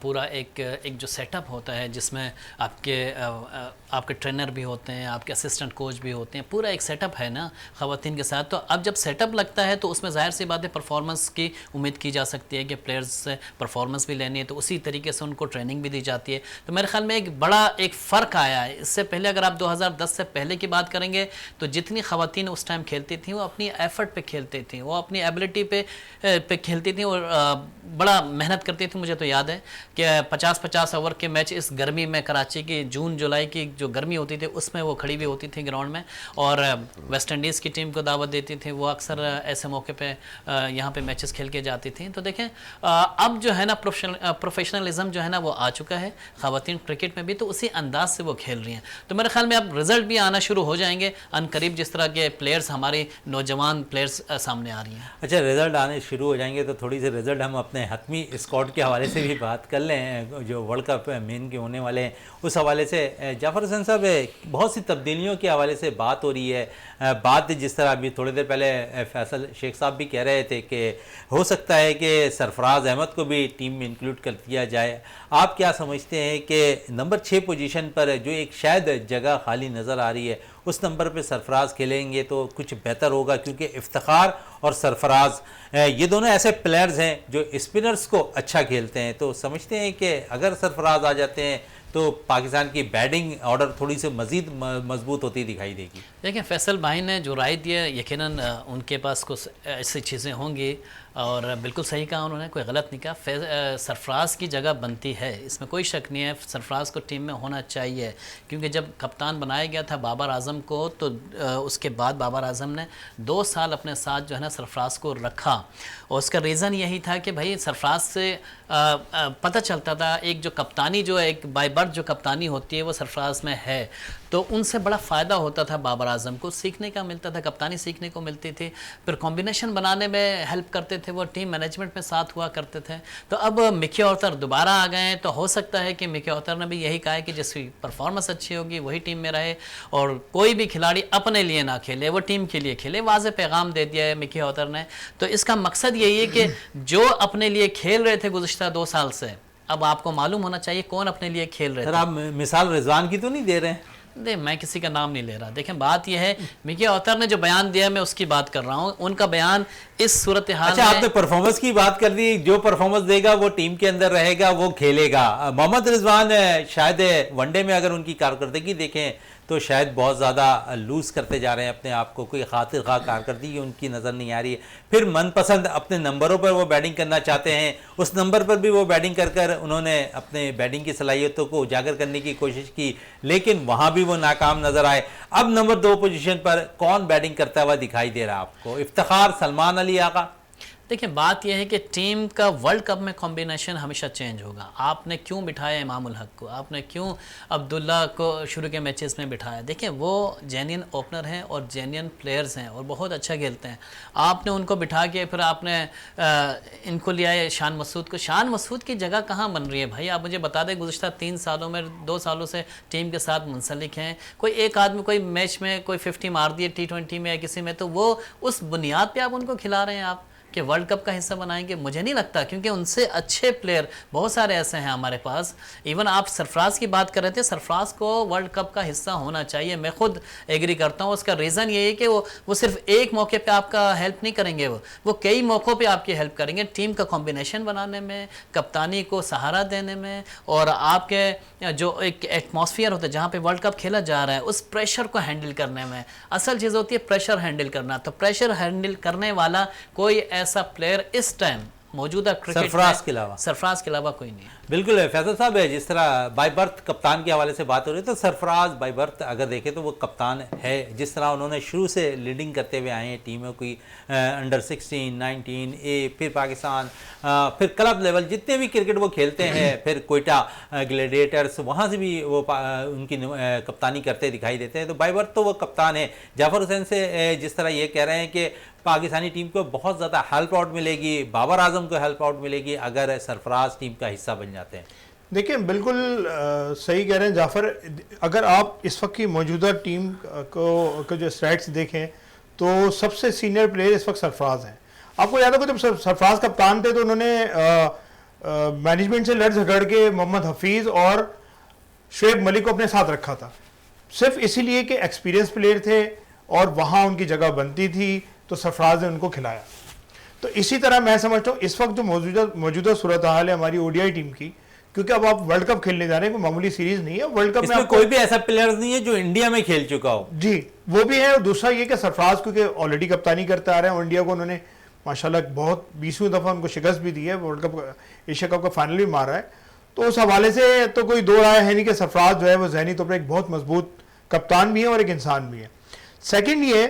पूरा एक जो सेटअप होता है जिसमें आपके ट्रेनर भी होते हैं, आपके असिस्टेंट कोच भी होते हैं, पूरा एक सेटअप है ना ख़वातीन के साथ। तो अब जब सेटअप लगता है तो उसमें ज़ाहिर सी बात है परफॉर्मेंस की उम्मीद की जा सकती है कि प्लेयर्स से परफॉर्मेंस भी लेनी है, तो उसी तरीके से उनको ट्रेनिंग भी दी जाती है। तो मेरे ख्याल में एक बड़ा एक फ़र्क आया है। इससे पहले अगर आप 2010 से पहले की बात करेंगे तो जितनी ख़वातीन उस टाइम खेलती थी वो अपनी एफर्ट पे खेलती थी, वो अपनी एबिलिटी पे खेलती थी और बड़ा मेहनत करती थी। मुझे तो याद है कि 50-50 ओवर के मैच इस गर्मी में, कराची की जून जुलाई की जो गर्मी होती थी उसमें वो खड़ी हुई होती थी ग्राउंड में, और वेस्ट इंडीज़ की टीम को दावत देती थी। वो अक्सर ऐसे मौके पे यहाँ पे मैचेस खेल के जाती थी। तो देखें अब जो है ना प्रोफेशनलिज्म जो है ना वो आ चुका है ख़वातीन क्रिकेट में भी, तो उसी अंदाज से वो खेल रही हैं। तो मेरे ख्याल में अब रिजल्ट भी आना शुरू हो जाएंगे अनकरीब, जिस तरह के प्लेयर्स, हमारे नौजवान प्लेयर्स सामने आ रही हैं। अच्छा, रिजल्ट आने शुरू हो जाएंगे तो थोड़ी सी रिजल्ट हम अपने हतमी स्क्वाड के हवाले से भी बात कर लें, जो वर्ल्ड कप मेन के होने वाले हैं उस हवाले से। जाफर हुसैन साहब, बहुत सी तब्दीलियों के हवाले से बात हो रही है। बात जिस तरह अभी थोड़ी देर पहले फैसल शेख साहब भी कह रहे थे कि हो सकता है कि सरफराज अहमद को भी टीम में इंक्लूड कर दिया जाए। आप क्या समझते हैं कि नंबर 6 पोजीशन पर जो एक शायद जगह खाली नज़र आ रही है, उस नंबर पे सरफराज खेलेंगे तो कुछ बेहतर होगा? क्योंकि इफ्तिखार और सरफराज ये दोनों ऐसे प्लेयर्स हैं जो स्पिनर्स को अच्छा खेलते हैं, तो समझते हैं कि अगर सरफराज आ जाते हैं तो पाकिस्तान की बैटिंग ऑर्डर थोड़ी सी मज़ीद मजबूत होती दिखाई देगी। देखिए फैसल भाई ने जो राय दी है, यकीनन उनके पास कुछ ऐसी चीज़ें होंगी, और बिल्कुल सही कहा उन्होंने, कोई गलत नहीं कहा। सरफराज की जगह बनती है, इसमें कोई शक नहीं है, सरफराज को टीम में होना चाहिए। क्योंकि जब कप्तान बनाया गया था बाबर आजम को, तो उसके बाद बाबर आजम ने 2 साल अपने साथ जो है ना सरफराज को रखा, और उसका रीज़न यही था कि भाई सरफराज से पता चलता था एक जो कप्तानी, जो एक बाय बर्थ जो कप्तानी होती है वो सरफराज में है। तो उनसे बड़ा फ़ायदा होता था बाबर आजम को, सीखने का मिलता था, कप्तानी सीखने को मिलती थी, फिर कॉम्बिनेशन बनाने में हेल्प करते थे, वो टीम मैनेजमेंट में साथ हुआ करते थे। तो अब मिकी ऑर्थर दोबारा आ गए हैं, तो हो सकता है कि मिकी ऑर्थर ने भी यही कहा है कि जिसकी परफॉर्मेंस अच्छी होगी वही टीम में रहे और कोई भी खिलाड़ी अपने लिए ना खेले, वो टीम के लिए खेले। वाज़ेह पैगाम दे दिया है मिकी ऑर्थर ने। तो इसका मकसद यही है कि जो अपने लिए खेल रहे थे गुज़िश्ता 2 साल से, अब आपको मालूम होना चाहिए कौन अपने लिए खेल रहे थे। सर आप मिसाल रिजवान की तो नहीं दे रहे हैं? नहीं, मैं किसी का नाम नहीं ले रहा। देखें, बात यह है, मिकी ऑर्थर ने जो बयान दिया मैं उसकी बात कर रहा हूँ। उनका बयान इस सूरत हाल अच्छा, आपने परफॉर्मेंस की बात कर दी, जो परफॉर्मेंस देगा वो टीम के अंदर रहेगा, वो खेलेगा। मोहम्मद रिजवान शायद वनडे में अगर उनकी कारकर्दगी देखें तो शायद बहुत ज़्यादा लूज करते जा रहे हैं अपने आप को, कोई खातिर खा कारकर्दगी उनकी नज़र नहीं आ रही है। फिर मनपसंद अपने नंबरों पर वो बैटिंग करना चाहते हैं, उस नंबर पर भी वो बैटिंग कर कर उन्होंने अपने बैटिंग की सलाहियतों को उजागर करने की कोशिश की, लेकिन वहाँ भी वो नाकाम नज़र आए। अब नंबर 2 पोजीशन पर कौन बैटिंग करता हुआ दिखाई दे रहा है आपको? इफ्तिखार, सलमान अली आगा? देखिए, बात यह है कि टीम का वर्ल्ड कप में कॉम्बिनेशन हमेशा चेंज होगा। आपने क्यों बिठाया इमाम उल हक को, आपने क्यों अब्दुल्ला को शुरू के मैचेस में बिठाया? देखिए, वो जेन्युइन ओपनर हैं और जेन्युइन प्लेयर्स हैं और बहुत अच्छा खेलते हैं। आपने उनको बिठा के फिर आपने इनको लिया है शान मसूद को। शान मसूद की जगह कहाँ बन रही है भाई? आप मुझे बता दें, गुज़िश्ता 3 सालों में 2 सालों से टीम के साथ मुंसलिक हैं। कोई एक आदमी कोई मैच में कोई 50 मार दिए T20 में या किसी में, तो वो उस बुनियाद पर आप उनको खिला रहे हैं आप कि वर्ल्ड कप का हिस्सा बनाएंगे? मुझे नहीं लगता, क्योंकि उनसे अच्छे प्लेयर बहुत सारे ऐसे हैं हमारे पास। इवन आप सरफराज की बात कर रहे थे, सरफराज को वर्ल्ड कप का हिस्सा होना चाहिए, मैं खुद एग्री करता हूँ। उसका रीज़न ये है कि वो सिर्फ एक मौके पे आपका हेल्प नहीं करेंगे, वो कई मौक़ों पे आपकी हेल्प करेंगे, टीम का कॉम्बिनेशन बनाने में, कप्तानी को सहारा देने में, और आपके जो एक एटमॉस्फेयर होता है जहाँ पे वर्ल्ड कप खेला जा रहा है उस प्रेशर को हैंडल करने में। असल चीज़ होती है प्रेशर हैंडल करना। तो प्रेशर हैंडल करने वाला कोई ऐसा प्लेयर इस टाइम मौजूदा क्रिकेट सरफराज के अलावा कोई नहीं है। बिल्कुल है फैसल साहब, है जिस तरह बाय बर्थ कप्तान के हवाले से बात हो रही है, तो सरफराज बाय बर्थ अगर देखें तो वो कप्तान है। जिस तरह उन्होंने शुरू से लीडिंग करते हुए आए हैं टीमों की, अंडर 16, 19 ए, फिर पाकिस्तान, फिर क्लब लेवल जितने भी क्रिकेट वो खेलते हैं, फिर कोयटा ग्लैडिएटर्स, वहाँ से भी वो उनकी कप्तानी करते दिखाई देते हैं। तो बाय बर्थ तो वो कप्तान है। जाफर हुसैन से जिस तरह ये कह रहे हैं कि पाकिस्तानी टीम को बहुत ज़्यादा हेल्प आउट मिलेगी, बाबर आजम को हेल्प आउट मिलेगी अगर सरफराज टीम का हिस्सा बन जाते हैं। देखिए, बिल्कुल सही कह रहे हैं जाफर। अगर आप इस वक्त की मौजूदा टीम को जो स्टैट्स देखें तो सबसे सीनियर प्लेयर इस वक्त सरफराज हैं। आपको याद होगा जब सरफराज कप्तान थे तो उन्होंने मैनेजमेंट से लड़ झगड़ के मोहम्मद हफीज़ और शुएब मलिक को अपने साथ रखा था, सिर्फ इसीलिए कि एक्सपीरियंस प्लेयर थे और वहाँ उनकी जगह बनती थी, तो सरफराज ने उनको खिलाया। तो इसी तरह मैं समझता हूँ इस वक्त जो मौजूदा सूरत हाल है हमारी ओडीआई टीम की, क्योंकि अब आप वर्ल्ड कप खेलने जा रहे हैं, कोई मामूली सीरीज नहीं है। वर्ल्ड कप में कोई भी ऐसा प्लेयर नहीं है जो इंडिया में खेल चुका हो। जी, वो भी है। और दूसरा ये कि सरफराज क्योंकि ऑलरेडी कप्तानी करते आ रहे हैं और इंडिया को उन्होंने माशाल्लाह बहुत 20वीं दफ़ा उनको शिकस्त भी दी है, वर्ल्ड कप एशिया कप का फाइनल भी मारा है। तो उस हवाले से तो कोई दो राय है नहीं कि सरफराज जो है वो ज़हनी तौर पर एक बहुत मजबूत कप्तान भी है और एक इंसान भी है। सेकेंड ये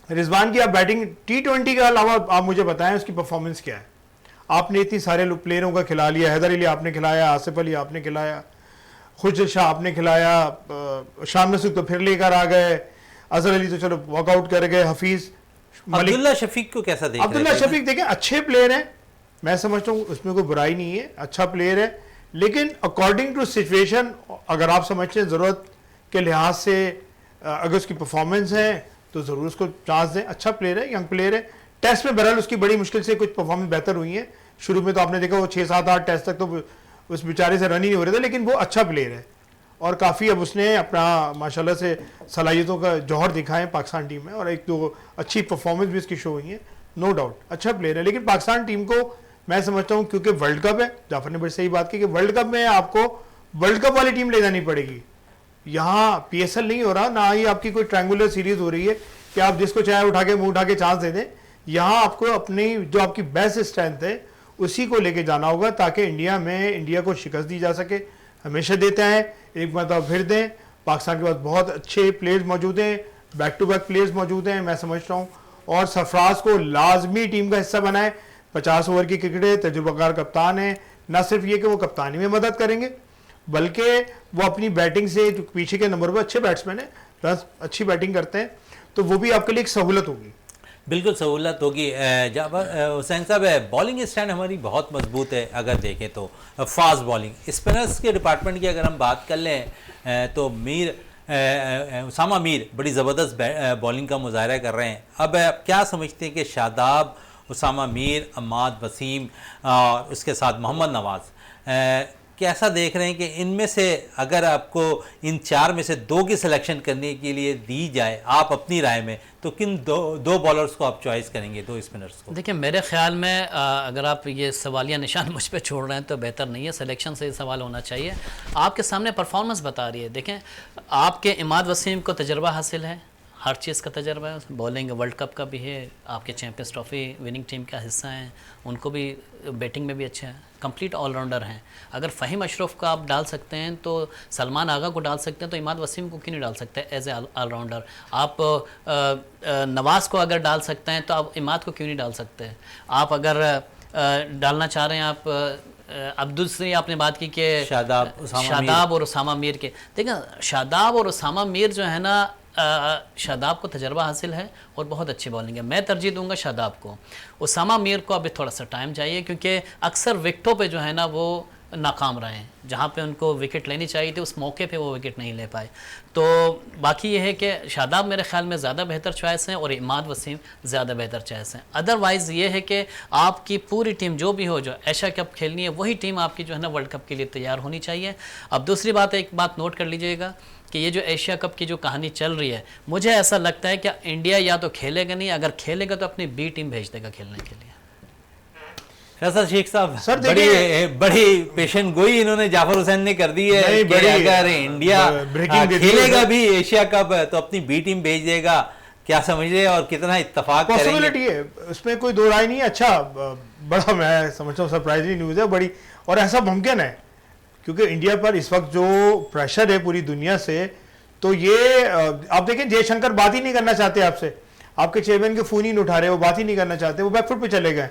रिजवान की आप बैटिंग T20 के अलावा आप मुझे बताएं उसकी परफॉर्मेंस क्या है? आपने इतनी सारे प्लेयरों का खिला लिया, हैदर अली आपने खिलाया, आसिफ अली आपने खिलाया, खुर्शीद शाह आपने खिलाया, शान मसूद तो फिर लेकर आ गए, अजहर अली तो चलो वॉकआउट कर गए, हफीज, अब्दुल्ला शफीक को कैसा देख रहे हैं? अब्दुल्ला शफीक देखें अच्छे प्लेयर हैं, मैं समझता हूँ उसमें कोई बुराई नहीं है, अच्छा प्लेयर है, लेकिन अकॉर्डिंग टू सिचुएशन अगर आप समझते हैं ज़रूरत के लिहाज से अगर उसकी परफॉर्मेंस है तो ज़रूर उसको चांस दें। अच्छा प्लेयर है, यंग प्लेयर है। टेस्ट में बहरहाल उसकी बड़ी मुश्किल से कुछ परफॉर्मेंस बेहतर हुई है। शुरू में तो आपने देखा वो 6, 7, 8 टेस्ट तक तो उस बेचारे से रन ही नहीं हो रहे थे, लेकिन वो अच्छा प्लेयर है और काफ़ी अब उसने अपना माशाल्लाह से सलाहियतों का जौहर दिखाए पाकिस्तान टीम में और एक तो अच्छी परफॉर्मेंस भी उसकी शो हुई है, नो डाउट अच्छा प्लेयर है। लेकिन पाकिस्तान टीम को मैं समझता हूँ क्योंकि वर्ल्ड कप है, जाफर ने बड़ी सही बात की कि वर्ल्ड कप में आपको वर्ल्ड कप वाली टीम ले जानी पड़ेगी। यहाँ PSL नहीं हो रहा, ना ही आपकी कोई ट्रायंगुलर सीरीज हो रही है कि आप जिसको चाहे उठा के मुंह उठा के चांस दे दें। यहाँ आपको अपनी जो आपकी बेस्ट स्ट्रेंथ है उसी को लेके जाना होगा ताकि इंडिया को शिकस्त दी जा सके। हमेशा देते हैं, एक मरतबा फिर दें। पाकिस्तान के पास बहुत अच्छे प्लेयर्स मौजूद हैं, बैक टू बैक प्लेयर्स मौजूद हैं मैं समझता हूँ, और सरफराज को लाजमी टीम का हिस्सा बनाए। 50 ओवर की क्रिकेट है, तजुर्बाकार कप्तान है, ना सिर्फ ये कि वो कप्तानी में मदद करेंगे बल्कि वो अपनी बैटिंग से, जो पीछे के नंबर पर अच्छे बैट्समैन है, रन अच्छी बैटिंग करते हैं, तो वो भी आपके लिए एक सहूलत होगी। बिल्कुल सहूलत होगी। हुसैन साहब, बॉलिंग स्टैंड हमारी बहुत मजबूत है अगर देखें तो, फास्ट बॉलिंग स्पिनर्स के डिपार्टमेंट की अगर हम बात कर लें तो उसामा मीर बड़ी ज़बरदस्त बॉलिंग का मुजाहरा कर रहे हैं। अब क्या समझते हैं कि शादाब, उसामा मीर, अम्माद वसीम और उसके साथ मोहम्मद नवाज़, कैसा देख रहे हैं कि इनमें से अगर आपको इन 4 में से 2 की सिलेक्शन करने के लिए दी जाए आप अपनी राय में, तो किन दो बॉलर्स को आप चॉइस करेंगे, 2 स्पिनर्स को? देखिए मेरे ख्याल में अगर आप ये सवालिया निशान मुझ पे छोड़ रहे हैं तो बेहतर नहीं है, सिलेक्शन से ये सवाल होना चाहिए। आपके सामने परफॉर्मेंस बता रही है। देखें, आपके इमाद वसीम को तजर्बा हासिल है, हर चीज़ का तजर्बा है, बॉलिंग वर्ल्ड कप का भी है, आपके चैम्पियंस ट्रॉफी विनिंग टीम का हिस्सा हैं, उनको भी बैटिंग में भी अच्छे हैं, कंप्लीट ऑलराउंडर हैं। अगर फ़हीम अशरफ को आप डाल सकते हैं तो सलमान आगा को डाल सकते हैं, तो इमाद वसीम को क्यों नहीं डाल सकते एज ए ऑलराउंडर? आप नवाज़ को अगर डाल सकते हैं तो आप इमाद को क्यों नहीं डाल सकते? आप अगर डालना चाह रहे हैं आप अब दूसरी आपने बात की कि शादाब और उसामा मीर के, देखिए शादाब और उसामा मीर जो है ना, शादाब को तजर्बा हासिल है और बहुत अच्छी बॉलिंग है, मैं तरजीह दूंगा शादाब को। उसामा मीर को अभी थोड़ा सा टाइम चाहिए, क्योंकि अक्सर विकेटों पे जो है ना वो नाकाम रहे हैं, जहाँ पे उनको विकेट लेनी चाहिए थी उस मौके पे वो विकेट नहीं ले पाए। तो बाकी ये है कि शादाब मेरे ख्याल में ज़्यादा बेहतर चॉइस हैं और इमाद वसीम ज़्यादा बेहतर चॉइस हैं। अदरवाइज़ ये है कि आपकी पूरी टीम जो भी हो, जो एशिया कप खेलनी है वही टीम आपकी जो है ना वर्ल्ड कप के लिए तैयार होनी चाहिए। अब दूसरी बात, एक बात नोट कर लीजिएगा कि ये जो एशिया कप की जो कहानी चल रही है, मुझे ऐसा लगता है कि इंडिया या तो खेलेगा नहीं, अगर खेलेगा तो अपनी बी टीम भेज देगा खेलने के लिए। फैसल शेख साहब, बड़ी पेशेंट गोई इन्होंने जाफर हुसैन ने कर दी है कि अगर इंडिया खेलेगा भी एशिया कप तो अपनी बी टीम भेज देगा। क्या समझ रहे हैं और कितना इत्तेफाक पॉसिबिलिटी है, उसमें कोई दो राय नहीं है। अच्छा, बड़ा मैं समझता हूँ सरप्राइजिंग न्यूज़ है बड़ी, और ऐसा मुमकिन है क्योंकि इंडिया पर इस वक्त जो प्रेशर है पूरी दुनिया से, तो ये आप देखें जयशंकर बात ही नहीं करना चाहते आपसे, आपके चेयरमैन के फ़ोन ही नहीं उठा रहे, वो बात ही नहीं करना चाहते, वो बैकफुट पे चले गए।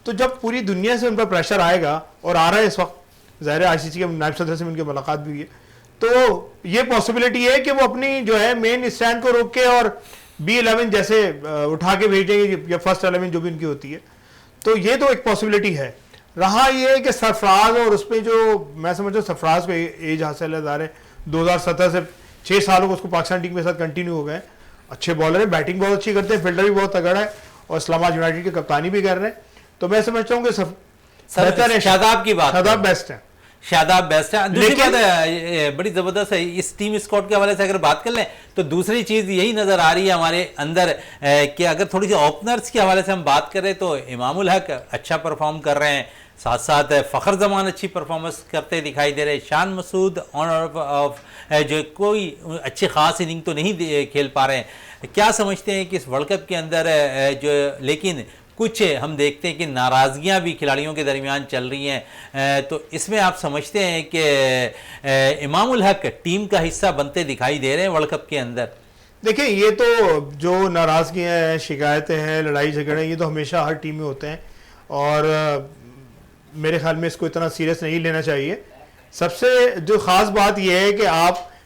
तो जब पूरी दुनिया से उन पर प्रेशर आएगा, और आ रहा है इस वक्त, ज़ाहिर आईसीसी के नायब सदर से उनकी मुलाकात भी हुई है, तो ये पॉसिबिलिटी है कि वो अपनी जो है मेन स्टैंड को रोक के और B11 जैसे उठा के भेजेंगे, या फर्स्ट 11 जो भी उनकी होती है, तो ये तो एक पॉसिबिलिटी है। रहा ये कि सरफराज, और उसमें जो मैं समझता हूँ सरफराज को एज हासिल है, 2017 से 6 सालों को उसको पाकिस्तान टीम के साथ कंटिन्यू हो गए, अच्छे बॉलर है, बैटिंग बहुत अच्छी करते हैं, फील्डर भी बहुत तगड़ा है, और इस्लामाबाद यूनाइटेड की कप्तानी भी कर रहे हैं। तो मैं समझता हूँ कि बेहतर है, शादाब की बात, शादाब बेस्ट है, शादाब बेस्ट है। दूसरी बात बड़ी ज़बरदस्त है, इस टीम स्क्वाड के हवाले से अगर बात कर लें तो दूसरी चीज़ यही नज़र आ रही है हमारे अंदर कि अगर थोड़ी सी ओपनर्स के हवाले से हम बात करें तो इमामुल हक अच्छा परफॉर्म कर रहे हैं, साथ साथ फ़खर जमान अच्छी परफॉर्मेंस करते दिखाई दे रहे हैं, शान मसूद ऑनर ऑफ जो कोई अच्छी ख़ास इनिंग तो नहीं खेल पा रहे हैं। क्या समझते हैं कि इस वर्ल्ड कप के अंदर जो, लेकिन कुछ हम देखते हैं कि नाराज़गियाँ भी खिलाड़ियों के दरमियान चल रही हैं, तो इसमें आप समझते हैं कि इमामुल हक टीम का हिस्सा बनते दिखाई दे रहे हैं वर्ल्ड कप के अंदर? देखिए, ये तो जो नाराज़गियाँ हैं, शिकायतें हैं, लड़ाई झगड़े, ये तो हमेशा हर टीम में होते हैं, और मेरे ख्याल में इसको इतना सीरियस नहीं लेना चाहिए। सबसे जो ख़ास बात यह है कि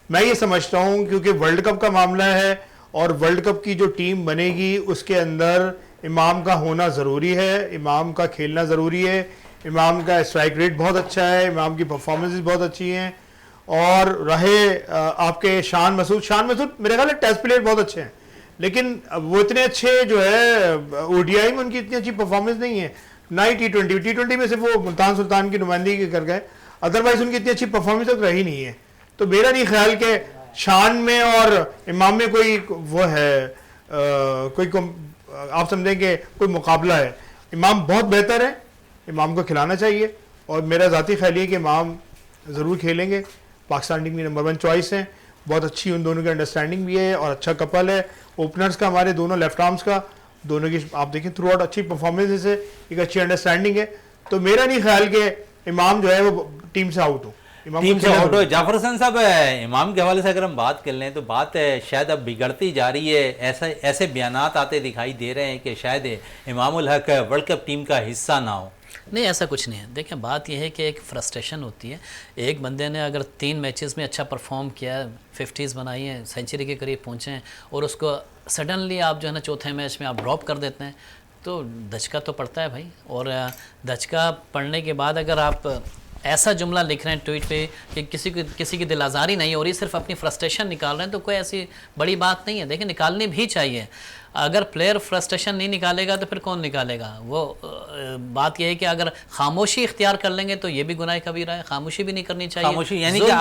मैं ये समझता हूँ क्योंकि वर्ल्ड कप का मामला है, और वर्ल्ड कप की जो टीम बनेगी उसके अंदर इमाम का होना ज़रूरी है, इमाम का खेलना ज़रूरी है, इमाम का स्ट्राइक रेट बहुत अच्छा है, इमाम की परफॉर्मेंसेस बहुत अच्छी हैं, और रहे आपके शान मसूद मेरे ख्याल में टेस्ट प्लेयर बहुत अच्छे हैं, लेकिन वो इतने अच्छे जो है ओडीआई में उनकी इतनी अच्छी परफॉर्मेंस नहीं है, ना ही टी20 में सिर्फ वो मुल्तान सुल्तान की नुमाइंदगी कर गए, अदरवाइज उनकी इतनी अच्छी परफॉर्मेंस तक रही नहीं है। तो मेरा नहीं ख्याल कि शान में और इमाम में कोई वो है कोई आप समझें कि कोई मुकाबला है। इमाम बहुत बेहतर है, इमाम को खिलाना चाहिए, और मेरा ज़ाती ख्याल है कि इमाम ज़रूर खेलेंगे, पाकिस्तान टीम की नंबर 1 चॉइस है, बहुत अच्छी उन दोनों की अंडरस्टैंडिंग भी है, और अच्छा कपल है ओपनर्स का, हमारे दोनों लेफ्ट आर्म्स का, दोनों की आप देखें थ्रू आउट अच्छी परफॉर्मेंस है, एक अच्छी अंडरस्टैंडिंग है। तो मेरा नहीं ख्याल कि इमाम जो है वो टीम से आउट हो, टीम से आउट हो। जाफर हुसैन साहब, इमाम के हवाले से अगर हम बात कर लें तो बात शायद अब बिगड़ती जा रही है, ऐसे बयानात आते दिखाई दे रहे हैं कि शायद Imamul Haq world cup team का हिस्सा ना हो। नहीं, ऐसा कुछ नहीं है। देखें, बात यह है कि एक फ्रस्ट्रेशन होती है। एक बंदे ने अगर 3 मैचेस में अच्छा परफॉर्म किया, 50s बनाई हैं, सेंचुरी के करीब पहुँचे हैं, और उसको सडनली आप जो है ना चौथे मैच में आप ड्रॉप कर देते हैं, तो धचका तो पड़ता है भाई। और धचका पड़ने के बाद अगर आप ऐसा जुमला लिख रहे हैं ट्वीट पे कि किसी की दिल आज़ारी नहीं हो रही, सिर्फ अपनी फ्रस्ट्रेशन निकाल रहे हैं, तो कोई ऐसी बड़ी बात नहीं है। देखिए, निकालनी भी चाहिए। अगर प्लेयर फ्रस्ट्रेशन नहीं निकालेगा तो फिर कौन निकालेगा? वो बात यह है कि अगर खामोशी इख्तियार कर लेंगे तो ये भी गुनाह कबीरा है। खामोशी भी नहीं करनी चाहिए। खामोशी यानी कि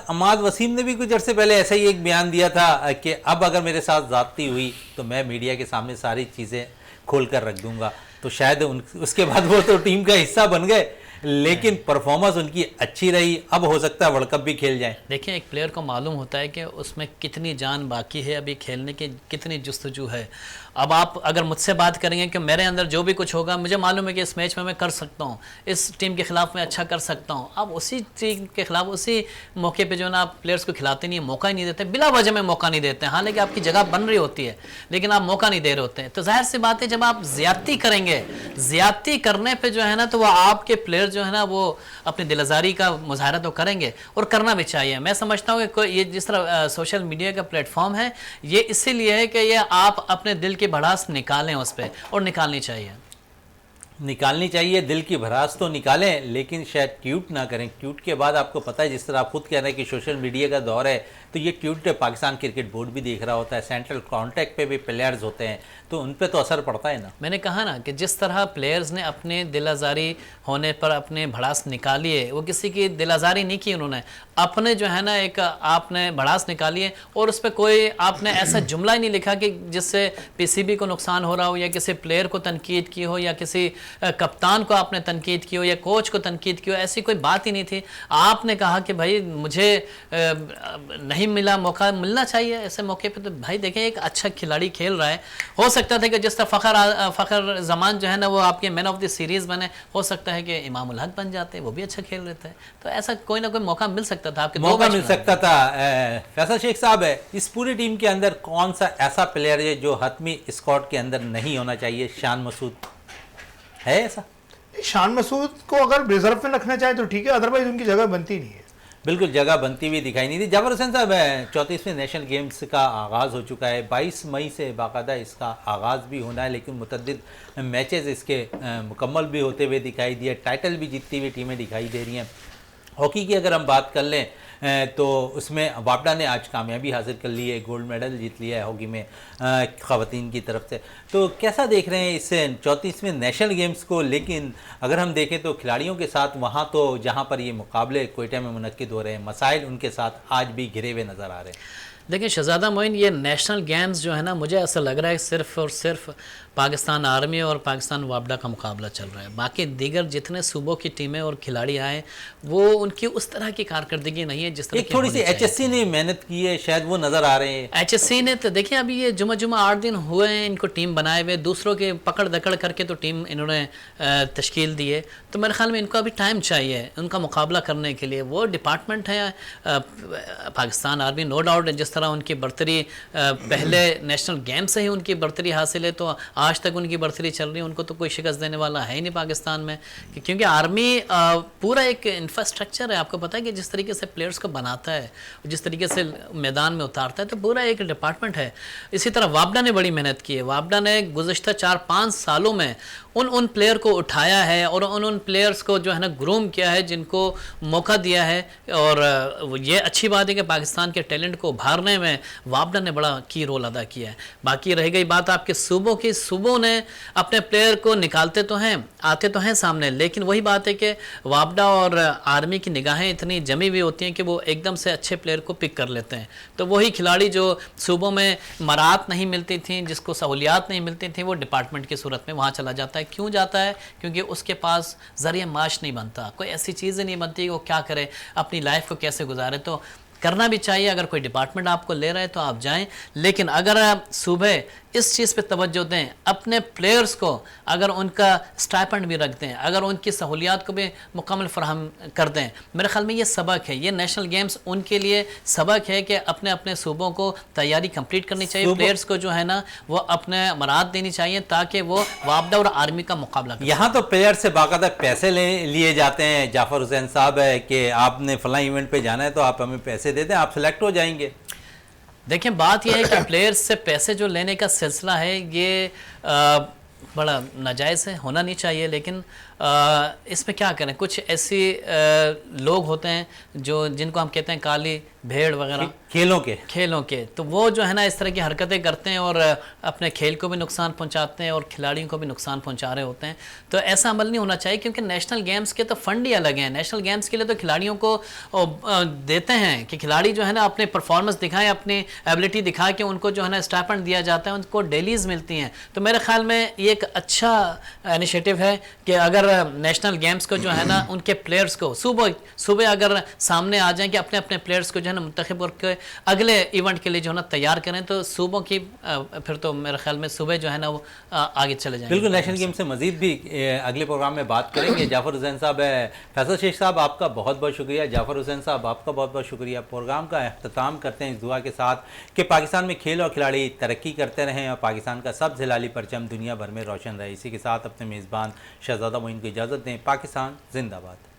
अम्माद वसीम ने भी कुछ अर्से पहले ऐसा ही एक बयान दिया था कि अब अगर मेरे साथ ज़्यादती हुई तो मैं मीडिया के सामने सारी चीज़ें खोल कर रख दूंगा। तो शायद उसके बाद वो तो टीम का हिस्सा बन गए, लेकिन परफॉर्मेंस उनकी अच्छी रही। अब हो सकता है वर्ल्ड कप भी खेल जाए। देखिए, एक प्लेयर को मालूम होता है कि उसमें कितनी जान बाकी है, अभी खेलने की कितनी जुस्तजू है। अब आप अगर मुझसे बात करेंगे कि मेरे अंदर जो भी कुछ होगा, मुझे मालूम है कि इस मैच में मैं कर सकता हूँ, इस टीम के खिलाफ मैं अच्छा कर सकता हूँ। अब उसी टीम के खिलाफ उसी मौके पे जो है ना आप प्लेयर्स को खिलाते नहीं, मौका ही नहीं देते, बिला वजह में मौका नहीं देते हैं। हालांकि आपकी जगह बन रही होती है, लेकिन आप मौका नहीं दे रहे होते हैं। तो जाहिर सी बात है, जब आप ज्यादती करेंगे, ज्यादती करने पर जो है ना, तो वो आपके प्लेयर जो है ना वो अपनी दिलआज़ारी का मुजाहरा तो करेंगे, और करना भी चाहिए। मैं समझता हूँ कि ये जिस तरह सोशल मीडिया का प्लेटफॉर्म है, ये इसीलिए है कि ये आप अपने दिल की भड़ास निकालें उस पर, और निकालनी चाहिए। दिल की भड़ास तो निकालें, लेकिन शायद ट्वीट ना करें। ट्वीट के बाद आपको पता है, जिस तरह आप खुद कह रहे हैं कि सोशल मीडिया का दौर है, तो ये ट्वीट पाकिस्तान क्रिकेट बोर्ड भी देख रहा होता है, सेंट्रल कॉन्टैक्ट पे भी प्लेयर्स होते हैं, तो उन पे तो असर पड़ता है ना। मैंने कहा ना कि जिस तरह प्लेयर्स ने अपने दिल आज़ारी होने पर अपने भड़ास निकाली है, वो किसी की दिल आज़ारी नहीं की, उन्होंने अपने जो है ना एक आपने भड़ास निकाली है, और उस पर कोई आपने ऐसा जुमला ही नहीं लिखा कि जिससे पीसीबी को नुकसान हो रहा हो, या किसी प्लेयर को तनकीद की हो, या किसी कप्तान को आपने तनकीद की हो, या कोच को तनकीद की हो। ऐसी कोई बात ही नहीं थी। आपने कहा कि भाई मुझे नहीं मिला, मौका मिलना चाहिए ऐसे मौके पे। तो भाई देखें, एक अच्छा खिलाड़ी खेल रहा है, हो सकता था कि जिस तरह फ़खर जमान जो है ना वो आपके मैन ऑफ द सीरीज़ बने, हो सकता है कि इमामुल हक बन जाते, वो भी अच्छा खेल रहे थे। तो ऐसा कोई ना कोई मौका मिल सकता था, आपके मौका मिल सकता था। फैसल शेख साहब, है इस पूरी टीम के अंदर कौन सा ऐसा प्लेयर है जो हतमी स्क्वाड के अंदर नहीं होना चाहिए? शान मसूद है ऐसा? शान मसूद को अगर रिजर्व में रखना चाहे तो ठीक है, अदरवाइज उनकी जगह बनती नहीं है। बिल्कुल जगह बनती हुई दिखाई नहीं दी। जाबर हुसैन साहब, 34वें नेशनल गेम्स का आगाज़ हो चुका है, 22 मई से बाकायदा इसका आगाज़ भी होना है, लेकिन मुतअद्दिद मैचेस इसके मुकम्मल भी होते हुए दिखाई दिए, टाइटल भी जीतती हुई टीमें दिखाई दे रही हैं। हॉकी की अगर हम बात कर लें तो उसमें वापडा ने आज कामयाबी हासिल कर ली है, गोल्ड मेडल जीत लिया है हॉकी में ख़वातीन की तरफ से। तो कैसा देख रहे हैं इस 34वें नेशनल गेम्स को? लेकिन अगर हम देखें तो खिलाड़ियों के साथ वहाँ तो जहाँ पर ये मुकाबले कोयटा में मुनक्किद हो रहे हैं, मसाइल उनके साथ आज भी घिरे हुए नज़र आ रहे हैं। देखिए शहजादा मोइन, ये नेशनल गेम्स जो है ना, मुझे ऐसा लग रहा है सिर्फ़ और सिर्फ पाकिस्तान आर्मी और पाकिस्तान वापडा का मुकाबला चल रहा है। बाकी दीगर जितने सूबों की टीमें और खिलाड़ी आए, वो उनकी उस तरह की कारकर्दगी नहीं है जिस तरह की थोड़ी सी HSC ने मेहनत की है, शायद वो नज़र आ रहे हैं। HSC ने तो देखिए, अभी ये जुमा 8 दिन हुए हैं इनको टीम बनाए हुए, दूसरों के पकड़ दकड़ करके तो टीम इन्होंने तश्कील दी है। तो मेरे ख्याल में इनको अभी टाइम चाहिए उनका मुकाबला करने के लिए। वो डिपार्टमेंट है पाकिस्तान आर्मी, नो डाउट। जिस तरह उनकी बर्तरी पहले नेशनल गेम से ही उनकी बर्तरी हासिल है, तो आज तक उनकी बर्तरी चल रही है, उनको तो कोई शिकस्त देने वाला है ही नहीं पाकिस्तान में। क्योंकि आर्मी पूरा एक इंफ्रास्ट्रक्चर है, आपको पता है कि जिस तरीके से प्लेयर्स को बनाता है, जिस तरीके से मैदान में उतारता है, तो पूरा एक डिपार्टमेंट है। इसी तरह वापडा ने बड़ी मेहनत की है। वापडा ने गुज़श्ता 4-5 सालों में उन प्लेयर को उठाया है और उन प्लेयर्स को जो है ना ग्रूम किया है, जिनको मौका दिया है। और ये अच्छी बात है कि पाकिस्तान के टैलेंट को उभारने में वापडा ने बड़ा की रोल अदा किया है। बाकी रह गई बात आपके सूबों की, सूबों ने अपने प्लेयर को निकालते तो हैं, आते तो हैं सामने, लेकिन वही बात है कि वापडा और आर्मी की निगाहें इतनी जमी हुई होती हैं कि वो एकदम से अच्छे प्लेयर को पिक कर लेते हैं। तो वही खिलाड़ी जो सूबों में मराहत नहीं मिलती थी, जिसको सहूलियात नहीं मिलती थी, वो डिपार्टमेंट की सूरत में वहाँ चला जाता है। क्यों जाता है? क्योंकि उसके पास ज़रिए माश नहीं बनता, कोई ऐसी चीज़ें नहीं बनती कि वो क्या करे, अपनी लाइफ को कैसे गुजारे। तो करना भी चाहिए, अगर कोई डिपार्टमेंट आपको ले रहा है तो आप जाएं, लेकिन अगर सूबे इस चीज़ पे तवज्जो दें, अपने प्लेयर्स को अगर उनका स्टाइपेंड भी रख दें, अगर उनकी सहूलियात को भी मुकम्मल फराहम कर दें, मेरे ख्याल में ये सबक है, ये नेशनल गेम्स उनके लिए सबक है कि अपने अपने सूबों को तैयारी कंप्लीट करनी चाहिए, प्लेयर्स को जो है ना वो अपने मराद देनी चाहिए ताकि वो वापडा और आर्मी का मुकाबला करें। यहाँ तो प्लेयर से बाकायदा पैसे लिए जाते हैं जाफर हुसैन साहब, है कि आपने फला इवेंट पे जाना है तो आप हमें पैसे दे दें, आप सेलेक्ट हो जाएंगे। देखें बात यह है कि प्लेयर्स से पैसे जो लेने का सिलसिला है ये बड़ा नाजायज़ है, होना नहीं चाहिए, लेकिन इसमें क्या करें, कुछ ऐसे लोग होते हैं जो जिनको हम कहते हैं काली भेड़ वगैरह खेलों के, तो वो जो है ना इस तरह की हरकतें करते हैं और अपने खेल को भी नुकसान पहुंचाते हैं और खिलाड़ियों को भी नुकसान पहुंचा रहे होते हैं। तो ऐसा अमल नहीं होना चाहिए, क्योंकि नेशनल गेम्स के तो फंड ही अलग हैं। नेशनल गेम्स के लिए तो खिलाड़ियों को देते हैं कि खिलाड़ी जो है ना अपने परफॉर्मेंस दिखाएं, अपनी एबिलिटी दिखा के उनको जो है ना स्टाइपेंड दिया जाता है, उनको डेलीज मिलती हैं। तो मेरे ख्याल में ये एक अच्छा इनिशिएटिव है कि अगर नेशनल गेम्स को जो है ना उनके प्लेयर्स को सुबह अगर सामने आ जाएं कि अपने अपने प्लेयर्स को जो है ना मुंतखब करके अगले इवेंट के लिए जो है ना तैयार करें, तो सूबों की फिर तो मेरे ख्याल में सुबह जो है ना वो आगे चले जाएंगे। बिल्कुल, नेशनल गेम से मजीद भी अगले प्रोग्राम में बात करेंगे। जाफर हुसैन साहब, फैसल शेख साहब आपका बहुत बहुत शुक्रिया, जाफर हुसैन साहब आपका बहुत बहुत शुक्रिया। प्रोग्राम का अख्ताम करते हैं इस दुआ के साथ कि पाकिस्तान में खेल और खिलाड़ी तरक्की करते रहें और पाकिस्तान का सब हिलाली परचम दुनिया भर में रोशन रहे। इसी के साथ अपने मेज़बान शहजादा मोइन को इजाज़त दें। पाकिस्तान जिंदाबाद।